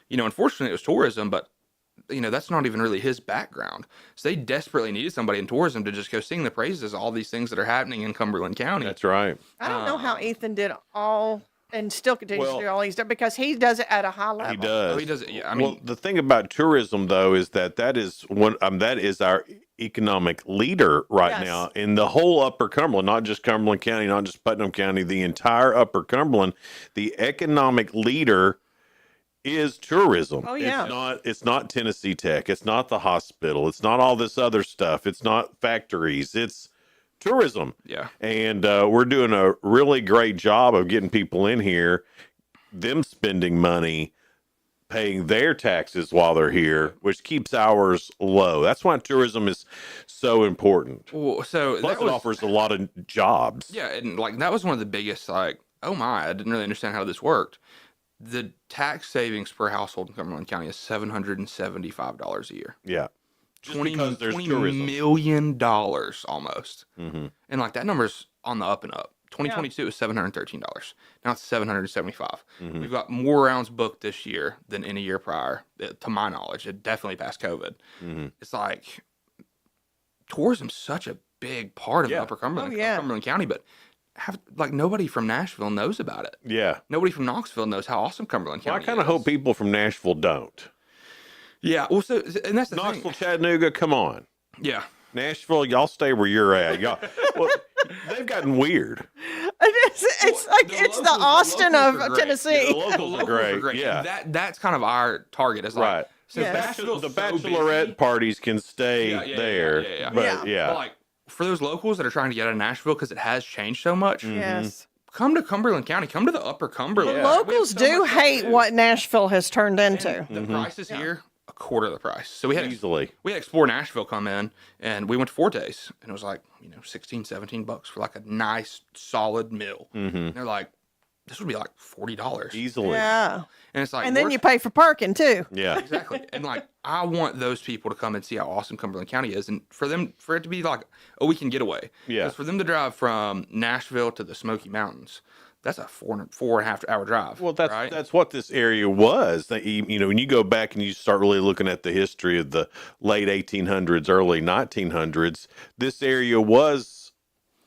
unfortunately it was tourism, but that's not even really his background. So they desperately needed somebody in tourism to just go sing the praises of all these things that are happening in Cumberland County. That's right. I don't know how Ethan did all and still continues to do all these stuff because he does it at a high level. He does. Oh, he does it. Yeah. The thing about tourism though is that is one that is our economic leader right now in the whole Upper Cumberland, not just Cumberland County, not just Putnam County, the entire Upper Cumberland. The economic leader is tourism. Oh yeah. It's not Tennessee Tech. It's not the hospital. It's not all this other stuff. It's not factories. It's tourism. Yeah. And we're doing a really great job of getting people in here, them spending money, paying their taxes while they're here, which keeps ours low. That's why tourism is so important. Well, so Plus, it offers a lot of jobs. Yeah, and like that was one of the biggest, like, oh my, I didn't really understand how this worked. The tax savings per household in Cumberland County is $775 a year. Yeah. $20 million almost. And like that number's on the up and up. 2022 was $713. Now it's $775. We've got more rounds booked this year than any year prior, to my knowledge. It definitely past COVID. It's like tourism's such a big part of Upper Cumberland, Cumberland County, but nobody from Nashville knows about it. Yeah. Nobody from Knoxville knows how awesome Cumberland County I kind of hope people from Nashville don't. Yeah. Well, and that's the Knoxville, Chattanooga, come on. Yeah. Nashville, y'all stay where you're at. Y'all, they've gotten weird. It's the Austin of Tennessee. The locals are great. Yeah. That's kind of our target. Is like, right. So the bachelorette parties can stay there. But But like for those locals that are trying to get out of Nashville because it has changed so much. Yes. Come to Cumberland County. Come to the Upper Cumberland. The locals do hate what Nashville has turned into. The prices here, a quarter of the price. So we had easily. We had Explore Nashville come in, and we went to Forte's, and it was like $16-17 for like a nice solid meal. And they're like, this would be like $40 easily. Yeah. And it's like, and then you pay for parking too. Yeah. Exactly. And like, I want those people to come and see how awesome Cumberland County is, and for it to be like a weekend getting. Yeah. Because for them to drive from Nashville to the Smoky Mountains, that's a 4.5 hour drive. Well, that's right? that's what this area was. When you go back and you start really looking at the history of the late 1800s, early 1900s, this area was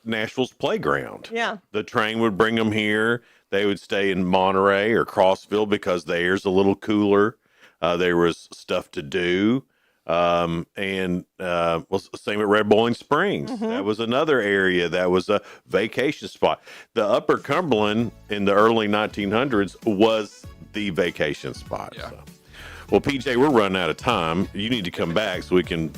Nashville's playground. Yeah. The train would bring them here. They would stay in Monterey or Crossville because the air's a little cooler. There was stuff to do. Same at Red Bowling Springs. That was another area that was a vacation spot. The Upper Cumberland in the early 1900s was the vacation spot. Yeah. So. Well, PJ, we're running out of time. You need to come back so we can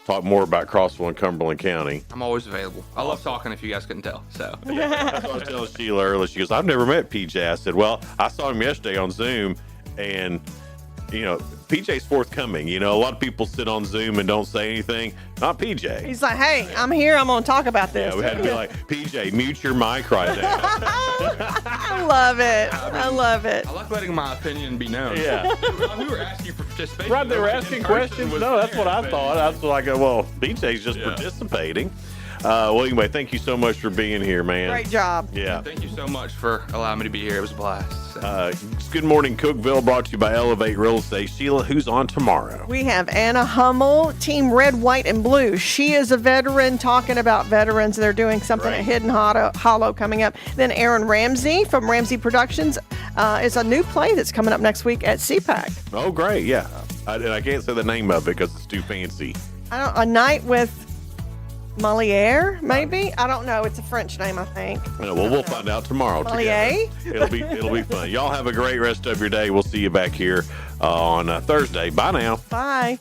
talk more about Crossville and Cumberland County. I'm always available. I love talking if you guys couldn't tell. So That's what I was telling Sheila earlier. She goes, I've never met PJ. I said, well, I saw him yesterday on Zoom, and PJ's forthcoming. A lot of people sit on Zoom and don't say anything. Not PJ. He's like, hey, I'm here. I'm going to talk about this. Yeah, we had to be like, PJ, mute your mic right now. I love it. I love it. I like letting my opinion be known. Yeah. We were asking for participation. Right, they were asking questions. No, that's what I thought. I was like, well, PJ's just participating. Well, anyway, thank you so much for being here, man. Great job. Yeah. Thank you so much for allowing me to be here. It was a blast. It's Good Morning Cookeville, brought to you by Elevate Real Estate. Sheila, who's on tomorrow? We have Anna Hummel, Team Red, White, and Blue. She is a veteran talking about veterans. They're doing something at Hidden Hollow coming up. Then Aaron Ramsey from Ramsey Productions is a new play that's coming up next week at CPAC. Oh, great. Yeah. I can't say the name of it because it's too fancy. A Night with Moliere, maybe? I don't know. It's a French name, I think. Well, we'll find out tomorrow Moliere? together. It'll be fun. Y'all have a great rest of your day. We'll see you back here on Thursday. Bye now. Bye.